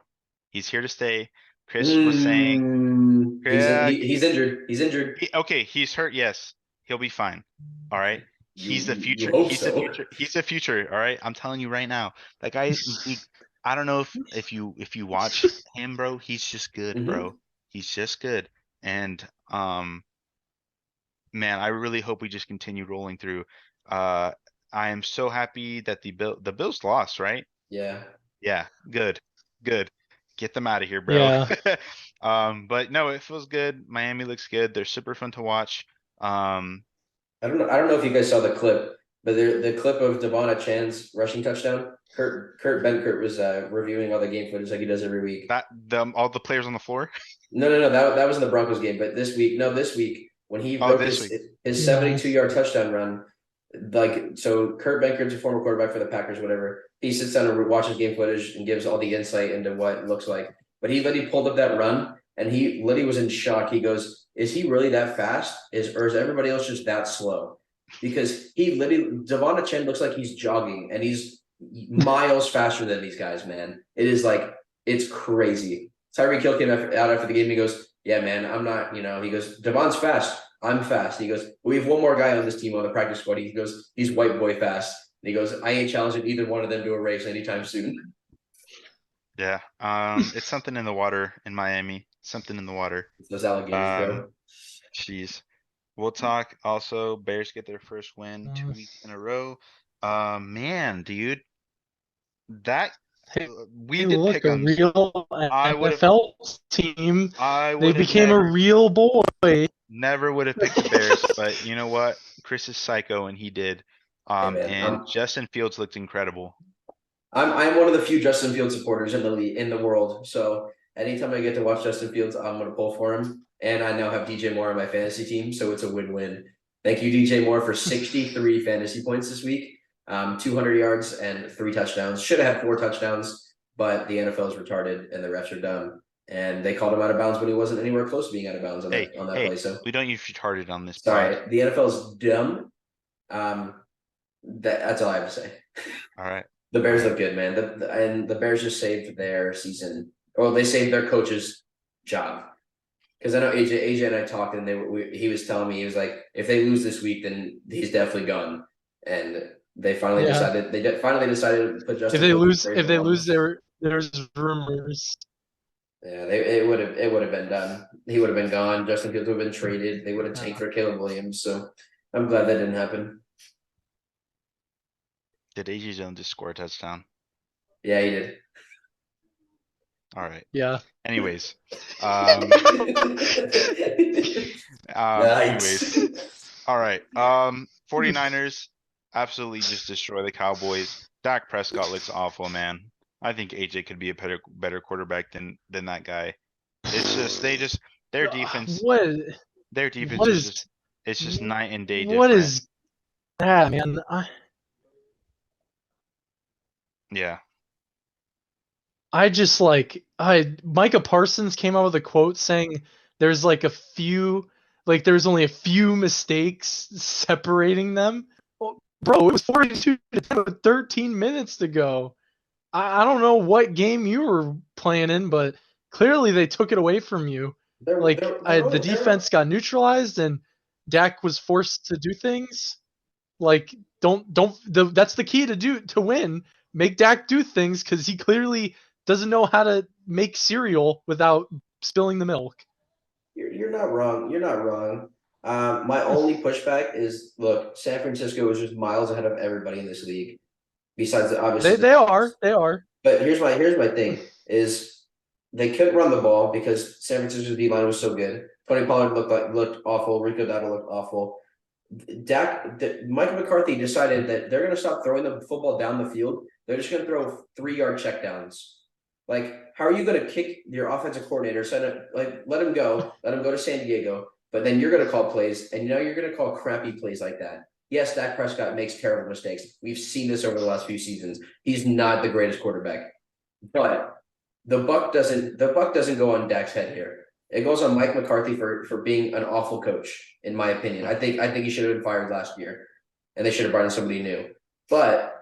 He's here to stay. Chris was saying, yeah, He's injured. He's injured. okay, he's hurt. Yes, he'll be fine. All right. He's the You future. hope He's the so. future. He's the future. All right. I'm telling you right now. That guy, dude, I don't know if you watch him, bro. He's just good, bro. Hmm. He's just good. And man, I really hope we just continue rolling through. Uh, I am so happy that the Bills lost, right? Yeah. Yeah, good, good. Get them out of here, bro. Yeah. But no, it feels good. Miami looks good. They're super fun to watch. Um, I don't know. I don't know if you guys saw the clip, but the clip of Devon Chan's rushing touchdown. Kurt Benkert was reviewing all the game footage like he does every week. that all the players on the floor. No. That was in the Broncos game, but this week when he Oh, broke this week. his Yeah. 72-yard touchdown run, like so Kurt Benkert's a former quarterback for the Packers, whatever. He sits down and watches game footage and gives all the insight into what it looks like. But he literally pulled up that run and he literally was in shock. He goes, "Is he really that fast? Is everybody else just that slow?" Because he literally Devon Chen looks like he's jogging and he's miles faster than these guys, man. It is like it's crazy. Tyreek Hill came out after the game. He goes, "Yeah, man, I'm not, he goes, Devon's fast. I'm fast." He goes, "We have one more guy on this team on the practice squad." He goes, "He's white boy fast." And he goes, "I ain't challenging either one of them to a race anytime soon." Yeah. It's something in the water in Miami. Something in the water. It's those alligators, Um, bro. Jeez. We'll talk also. Bears get their first win 2 weeks in a row. Man, dude, that Hey, we did look, a pick'ems. real I would have. NFL team. I They would have became a never. real boy. Never would have picked the Bears, but you know what? Chris is psycho and he did. Hey man, And Justin Fields looked incredible. I'm one of the few Justin Fields supporters in the league, in the world. So anytime I get to watch Justin Fields, I'm gonna pull for him. And I now have DJ Moore on my fantasy team, so it's a win-win. Thank you, DJ Moore, for 63 fantasy points this week, 200 yards and 3 touchdowns. Should have had 4 touchdowns, but the NFL is retarded and the refs are dumb. And they called him out of bounds when he wasn't anywhere close to being out of bounds on Hey, that hey, play. So we don't use retarded on this pod. sorry, the NFL is dumb. That's all I have to say. All right. The Bears All right. look good, man. And the Bears just saved their season. Well, they saved their coach's job. Because I know AJ and I talked, and he was telling me, he was like, if they lose this week, then he's definitely gone. And they finally Yeah. finally decided to put Justin. If they lose, there's rumors. Yeah, it would have been done. He would have been gone. Justin Fields would have been traded. They would have tanked for Caleb Williams. So I'm glad that didn't happen. Did AJ Jones just score a touchdown? Yeah, he did. All right. Yeah. Anyways, Nice. all right. 49ers absolutely just destroy the Cowboys. Dak Prescott looks awful, man. I think AJ could be a better quarterback than that guy. It's just their defense. Their defense is just it's just night and day different. What is that, man? Yeah. I just Micah Parsons came out with a quote saying there's there's only a few mistakes separating them. Well, bro, it was 42 to 10 with 13 minutes to go. I don't know what game you were playing in, but clearly they took it away from you. The defense got neutralized and Dak was forced to do things. Like that's the key to win. Make Dak do things because he clearly doesn't know how to make cereal without spilling the milk. You're not wrong. You're not wrong. My only pushback is, look, San Francisco is just miles ahead of everybody in this league. Besides, obviously, They are. But here's my thing: is they couldn't run the ball because San Francisco's D line was so good. Tony Pollard looked awful. Rico Dowdle looked awful. Mike McCarthy decided that they're going to stop throwing the football down the field. They're just going to throw 3-yard checkdowns. Like, how are you going to kick your offensive coordinator? Let him go to San Diego, but then you're going to call plays, and you're going to call crappy plays like that. Yes, Dak Prescott makes terrible mistakes. We've seen this over the last few seasons. He's not the greatest quarterback, but the buck doesn't go on Dak's head here. It goes on Mike McCarthy for being an awful coach, in my opinion. I think he should have been fired last year, and they should have brought in somebody new. But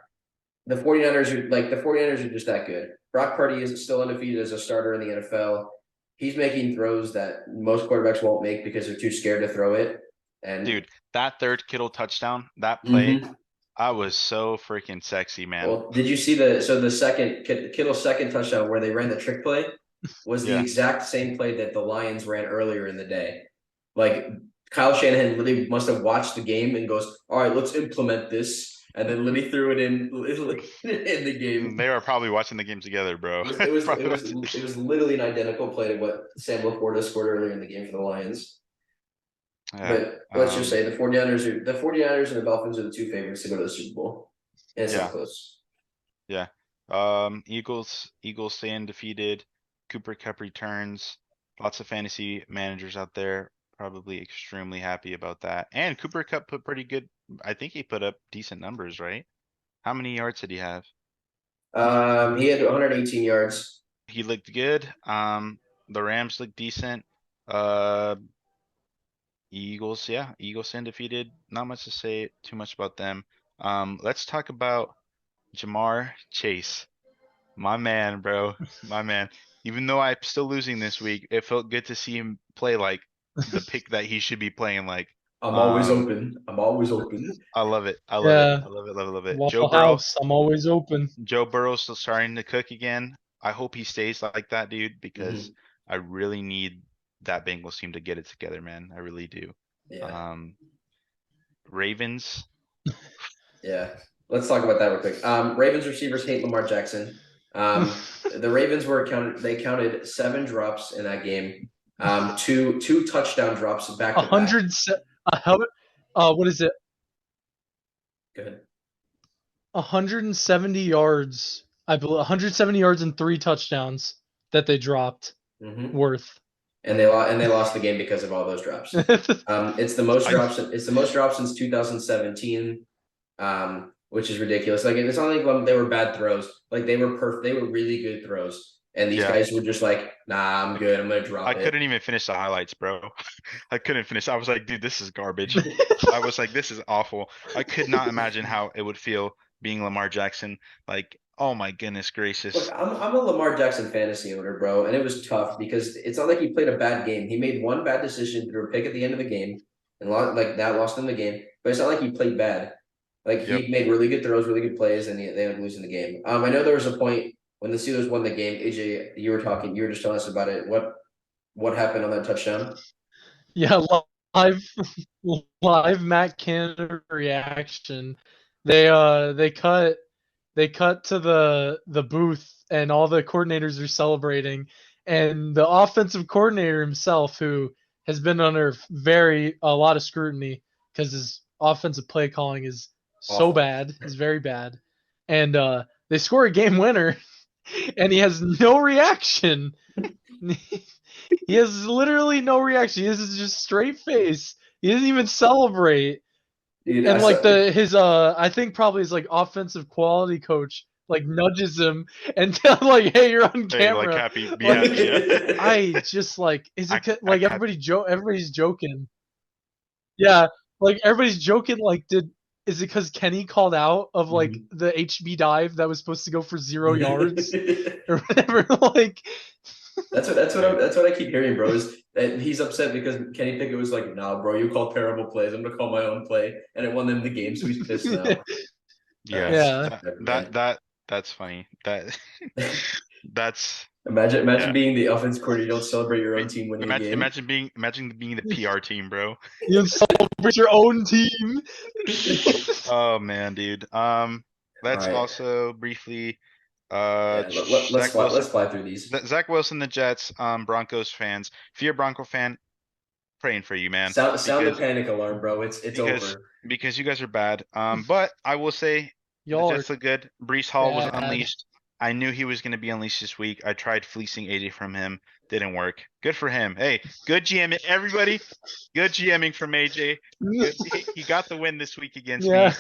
the 49ers are just that good. Brock Purdy is still undefeated as a starter in the NFL. He's making throws that most quarterbacks won't make because they're too scared to throw it. And Dude, that third Kittle touchdown, that play, Mhm. I was so freaking sexy, man. Well, did you see the second Kittle's second touchdown where they ran the trick play was the Yeah. exact same play that the Lions ran earlier in the day. Like Kyle Shanahan literally must have watched the game and goes, "All right, let's implement this," and then literally threw it in in the game. They were probably watching the game together, bro. It was it was Probably it was watching- it was literally an identical play to what Sam Laporta scored earlier in the game for the Lions. Yeah. But let's just say the 49ers and the Dolphins are the two favorites to go to the Super Bowl. And it's Yeah. not close. Yeah. Eagles stay undefeated. Cooper Cup returns. Lots of fantasy managers out there probably extremely happy about that. And Cooper Cup put pretty good. I think he put up decent numbers, right? How many yards did he have? He had 118 yards. He looked good. The Rams looked decent. Eagles, yeah, Eagles undefeated. Not much to say too much about them. Let's talk about Jamar Chase. My man, bro. My man. Even though I'm still losing this week, it felt good to see him play like the pick that he should be playing like. I'm always open. I'm always open. I love it. I love Yeah. it. I love it. Love it. Love it. Joe Waffle Burrow. House, I'm always open. Joe Burrow's still starting to cook again. I hope he stays like that, dude, because I really need that Bengals team to get it together, man. I really do. Yeah. Ravens. Yeah. Let's talk about that real quick. Ravens receivers hate Lamar Jackson. The Ravens counted 7 drops in that game. Two touchdown drops back to back. 100. What is it? Go ahead. 170 yards. I believe 170 yards and 3 touchdowns that they dropped worth. And they lost the game because of all those drops. It's the most drops. It's the most drops since 2017. Which is ridiculous. Like it's not like they were bad throws. Like they were perfect. They were really good throws. And these guys were just like, nah, I'm good. I'm gonna drop it. I couldn't even finish the highlights, bro. I couldn't finish. I was like, dude, this is garbage. I was like, this is awful. I could not imagine how it would feel being Lamar Jackson. Like, oh my goodness gracious. Look, I'm a Lamar Jackson fantasy owner, bro, and it was tough because it's not like he played a bad game. He made one bad decision through a pick at the end of the game, and lost him the game. But it's not like he played bad. Like he made really good throws, really good plays, and they ended up losing the game. I know there was a point when the Steelers won the game. AJ, you were just telling us about it. What happened on that touchdown? Yeah, live Matt Canada reaction. They cut to the booth and all the coordinators are celebrating, and the offensive coordinator himself, who has been under a lot of scrutiny because his offensive play calling is so bad, is very bad, and they score a game winner, and he has no reaction. He has literally no reaction. He has just straight face. He doesn't even celebrate. Dude, and like I think probably his like offensive quality coach like nudges him and tell like, hey, you're on camera. Like happy, be happy. Yeah. I just like, is it like everybody's joking? Yeah, like everybody's joking. Like, is it because Kenny called out of like the HB dive that was supposed to go for 0 yards or whatever? Like, that's what I keep hearing, bro. Is that he's upset because Kenny Pickett was like, "Nah, bro, you call terrible plays. I'm gonna call my own play," and it won them the game, so he's pissed now. That's funny. That's imagine being the offense coordinator. You don't celebrate your own team winning a game. Imagine being the PR team, bro. You don't celebrate your own team. Oh man, dude. Let's also briefly let's fly through these. Zach Wilson, the Jets, Broncos fans. If you're a Bronco fan, praying for you, man. Sound the panic alarm, bro. It's over. Because you guys are bad. But I will say the Jets look good. Brees Hall was unleashed. I knew he was going to be unleashed this week. I tried fleecing AJ from him. Didn't work. Good for him. Hey, good GMing, everybody. Good GMing from AJ. Good. He got the win this week against Yeah. me.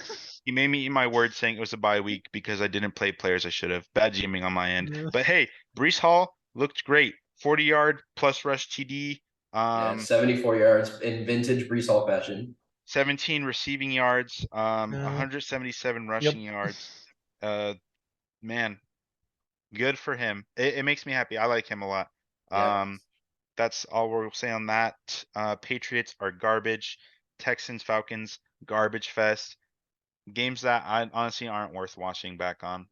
He made me eat my word saying it was a bye week because I didn't play players I should have. Bad GMing on my end. Yeah. But hey, Brees Hall looked great. 40-yard plus rush TD. Yeah, 74 yards in vintage Brees Hall fashion. 17 receiving yards. Yeah. 177 Yep. rushing yards. Man, good for him. It makes me happy. I like him a lot. Yeah. That's all we'll say on that. Patriots are garbage. Texans, Falcons, garbage fest. Games that I honestly aren't worth watching back on.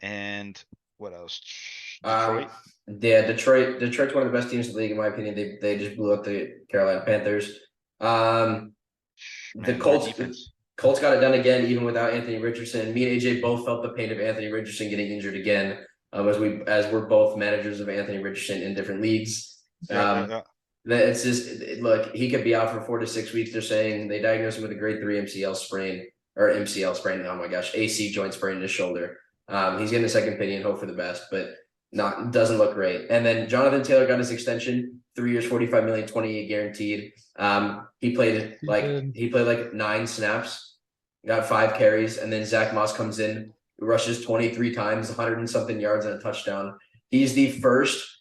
And what else? Detroit. Yeah, Detroit's one of the best teams in the league, in my opinion. They just blew up the Carolina Panthers. The Man, their Colts defense. Colts got it done again, even without Anthony Richardson. Me and AJ both felt the pain of Anthony Richardson getting injured again. As we're both managers of Anthony Richardson in different leagues. Yeah. It's just look, he could be out for 4 to 6 weeks. They're saying they diagnosed him with a grade 3 MCL sprain or MCL sprain. Oh my gosh, AC joint sprain in his shoulder. He's getting a second opinion, hope for the best, but doesn't look great. And then Jonathan Taylor got his extension, 3 years, 45 million, 28 guaranteed. He played like 9 snaps, got 5 carries, and then Zach Moss comes in, rushes 23 times, 100 and something yards and a touchdown. He's the first.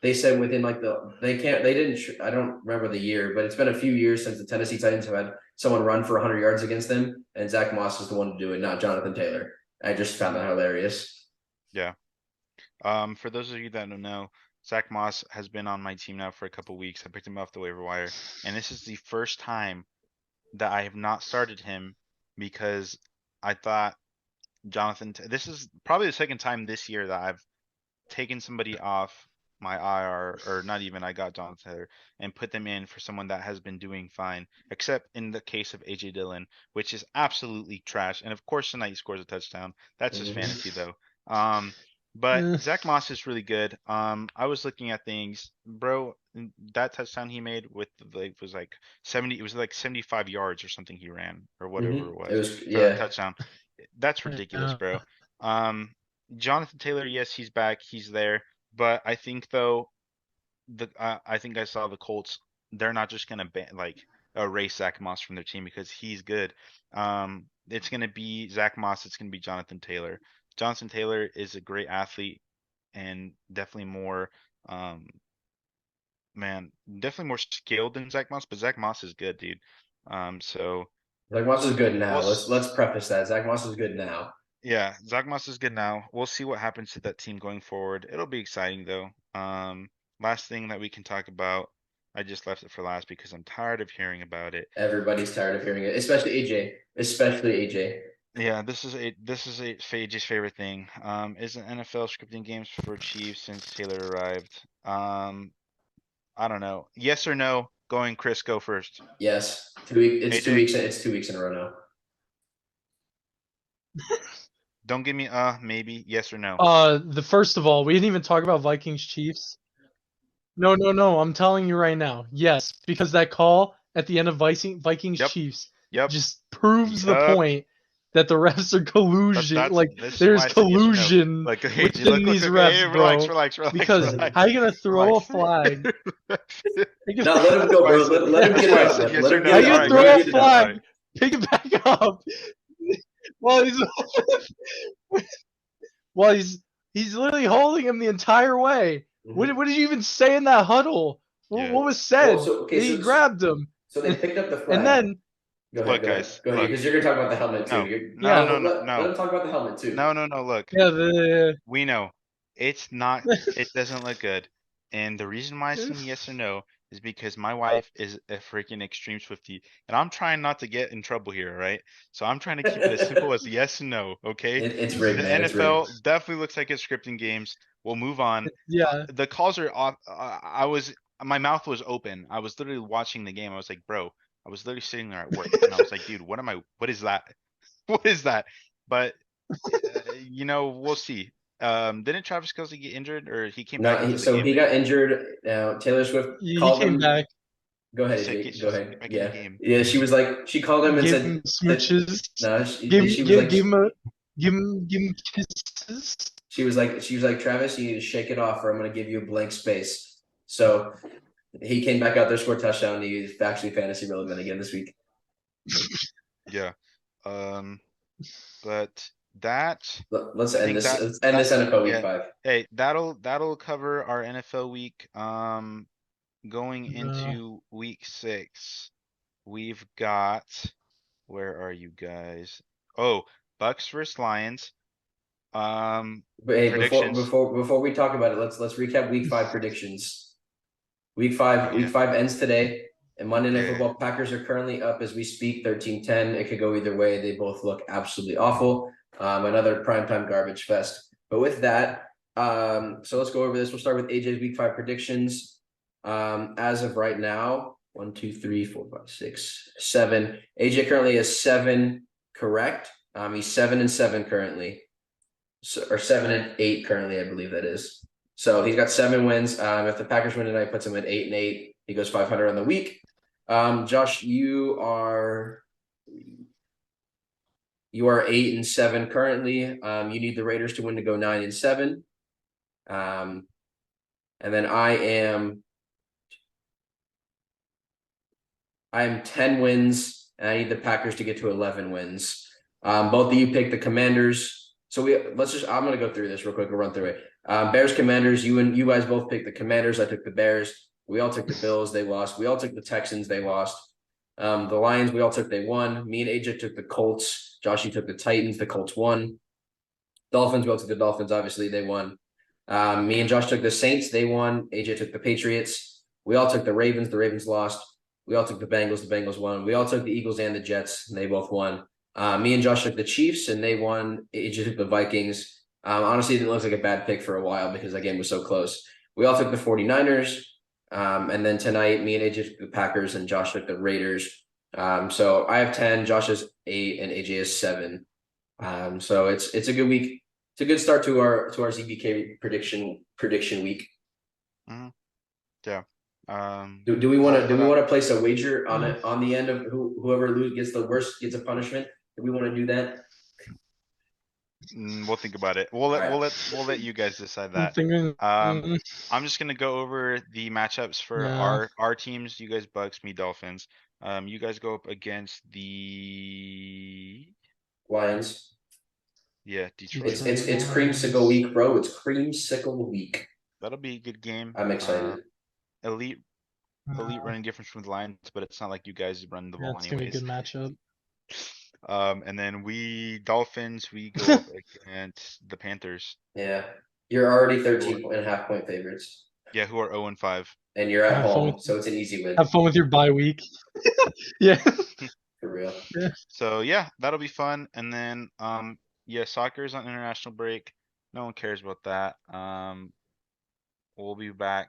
They said within like I don't remember the year, but it's been a few years since the Tennessee Titans have had someone run for 100 yards against them, and Zach Moss is the one to do it, not Jonathan Taylor. I just found that hilarious. Yeah. For those of you that don't know, Zach Moss has been on my team now for a couple weeks. I picked him off the waiver wire, and this is the first time that I have not started him because I thought this is probably the second time this year that I've taken somebody off my IR, or not even, I got Jonathan Taylor and put them in for someone that has been doing fine, except in the case of AJ Dillon, which is absolutely trash. And of course tonight he scores a touchdown. That's just fantasy though. But Zach Moss is really good. I was looking at things, bro. That touchdown he made with was like 70. It was like 75 yards or something he ran or whatever it was for that touchdown. That's ridiculous, bro. Jonathan Taylor, yes, he's back. He's there. But I think though, I think I saw the Colts. They're not just gonna erase Zach Moss from their team because he's good. It's gonna be Zach Moss. It's gonna be Jonathan Taylor. Jonathan Taylor is a great athlete and definitely more, definitely more skilled than Zach Moss. But Zach Moss is good, dude. So Zach Moss is good now. Let's preface that. Zach Moss is good now. Yeah, Zach Moss is good now. We'll see what happens to that team going forward. It'll be exciting though. Last thing that we can talk about, I just left it for last because I'm tired of hearing about it. Everybody's tired of hearing it, especially AJ. Yeah, this is AJ's favorite thing. Is an NFL scripting games for Chiefs since Taylor arrived? I don't know. Yes or no? Going Chris, go first. Yes. 2 weeks. It's AJ? 2 weeks. It's 2 weeks in a row now. Don't give me maybe yes or no. First of all, we didn't even talk about Vikings Chiefs. No. I'm telling you right now. Yes, because that call at the end of Vikings Chiefs just proves the point that the refs are collusion. There's collusion within these refs, bro. Relax. Because how are you gonna throw a flag? No, let him go, bro. Let him get it out. How you gonna throw a flag? Pick it back up. Well, he's literally holding him the entire way. Mm-hmm. What did you even say in that huddle? What was said? He grabbed him. So they picked up the flag. And then go ahead, because you're gonna talk about the helmet too. No. Let him talk about the helmet too. No. Look. Yeah, we know it's not. It doesn't look good. And the reason why I said yes or no is because my wife is a freaking extreme Swiftie, and I'm trying not to get in trouble here, right? So I'm trying to keep it as simple as yes and no, okay? It's rigged, the man. NFL definitely looks like it's scripting games. We'll move on. Yeah. The calls are off. My mouth was open. I was literally watching the game. I was like, bro, I was literally sitting there at work, and I was like, dude, what is that? What is that? But, we'll see. Didn't Travis Kelce get injured, or he came back? He got injured. Now Taylor Swift called him back. Go ahead, Jake. Go ahead. Yeah. She was like, she called him and said smooches. No, gave give him kisses. She was like, Travis, you need to shake it off, or I'm going to give you a blank space. So he came back out there, scored touchdown. He's actually fantasy relevant again this week. Yeah. But that Let's I end think this. that Let's end that this NFL Week yeah. 5. Hey, that'll cover our NFL week. Going No. into week 6, we've got, where are you guys? Oh, Bucks versus Lions. But hey, Predictions. before we talk about it, let's recap Week 5 predictions. Week 5 Week Yeah. 5 ends today, and Monday Night Yeah. Football Packers are currently up as we speak, 13-10. It could go either way. They both look absolutely awful. Another primetime garbage fest. But with that, so let's go over this. We'll start with AJ's Week 5 predictions. As of right now, 1, 2, 3, 4, 5, 6, 7. AJ currently has 7 correct. He's 7-7 currently. So, or 7-8 currently, I believe that is. So he's got 7 wins. If the Packers win tonight, puts him at 8-8. He goes 500 on the week. Josh, you are 8-7 currently. You need the Raiders to win to go 9-7. And then I am 10 wins, and I need the Packers to get to 11 wins. Both of you picked the Commanders. So I'm gonna go through this real quick. We'll run through it. Bears, Commanders. You guys both picked the Commanders. I took the Bears. We all took the Bills. They lost. We all took the Texans. They lost. The Lions. We all took. They won. Me and AJ took the Colts. Josh, you took the Titans. The Colts won. Dolphins. We all took the Dolphins. Obviously, they won. Me and Josh took the Saints. They won. AJ took the Patriots. We all took the Ravens. The Ravens lost. We all took the Bengals. The Bengals won. We all took the Eagles and the Jets, and they both won. Me and Josh took the Chiefs, and they won. AJ took the Vikings. Honestly, it didn't look like a bad pick for a while because that game was so close. We all took the 49ers. And then tonight, me and AJ took the Packers, and Josh took the Raiders. So I have 10, Josh has 8, and AJ has 7. So it's a good week. It's a good start to our ZBK prediction week. Mm-hmm. Yeah. Do we want to place a wager on it on the end of whoever gets the worst gets a punishment? Do we want to do that? We'll think about it. We'll let you guys decide that. I'm just gonna go over the matchups for our teams. You guys Bucks, me Dolphins. You guys go up against the Lions. Yeah, Detroit. It's creamsicle week, bro. It's creamsicle week. That'll be a good game. I'm excited. Elite running difference from the Lions, but it's not like you guys run the ball it's gonna be a good matchup. And then Dolphins, we go up against the Panthers. Yeah. You're already 13.5 point favorites. Yeah, who are 0-5. And you're at home, so it's an easy win. Have fun with your bye week. Yeah. For real. Yeah. So yeah, that'll be fun. And then yeah, soccer is on international break. No one cares about that. We'll be back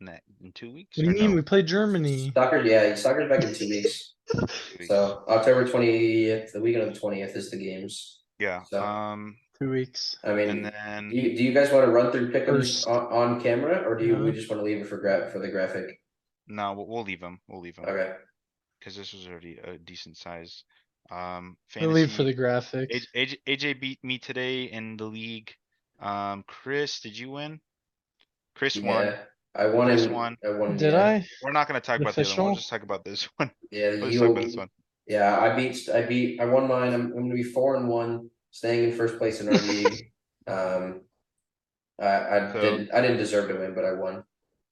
in 2 weeks. What do you mean? We play Germany. Soccer's back in 2 weeks. 2 weeks. So October 20th, the weekend of the 20th is the games. Yeah. So, 2 weeks. I mean, and then do you guys want to run through pick'ems on camera, or we just want to leave it for the graphic? No, we'll leave them. We'll leave them. Okay. Because this was already a decent size. We'll Fantasy. leave for the graphic. AJ beat me today in the league. Chris, did you win? Chris won. I won. Chris won. Did I? We're not going to talk about the other one. We'll just talk about this one. Yeah, Let's talk about this one. Yeah, I won mine. I'm going to be 4-1, staying in first place in our league. I didn't deserve to win, but I won.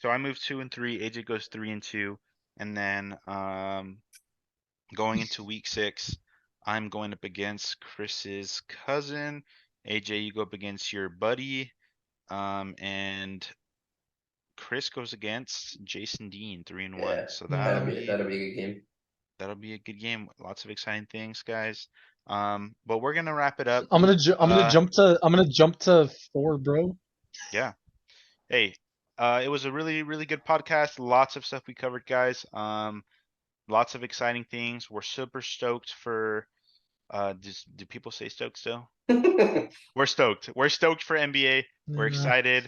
So I moved 2 and 3. AJ goes 3 and 2, and then going into week 6, I'm going up against Chris's cousin. AJ, you go up against your buddy, and Chris goes against Jason Dean, 3 and 1. So that'll be a good game. That'll be a good game. Lots of exciting things, guys. But we're gonna wrap it up. I'm gonna jump to 4, bro. Yeah. Hey, it was a really, really good podcast. Lots of stuff we covered, guys. Lots of exciting things. We're super stoked for. Do people say stoked still? We're stoked. We're stoked for NBA. We're excited.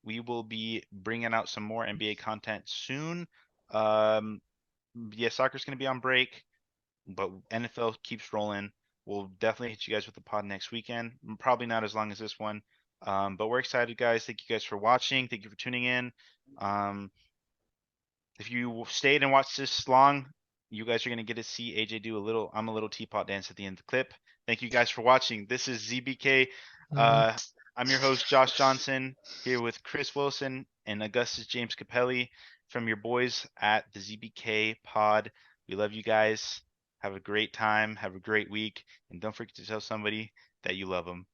We will be bringing out some more NBA content soon. Yeah, soccer's gonna be on break, but NFL keeps rolling. We'll definitely hit you guys with the pod next weekend. Probably not as long as this one. But we're excited, guys. Thank you guys for watching. Thank you for tuning in. If you stayed and watched this long, you guys are going to get to see AJ do I'm a little teapot dance at the end of the clip. Thank you guys for watching. This is ZBK. I'm your host, Josh Johnson, here with Chris Wilson and Augustus James Capelli from your boys at the ZBK pod. We love you guys. Have a great time. Have a great week. And don't forget to tell somebody that you love them.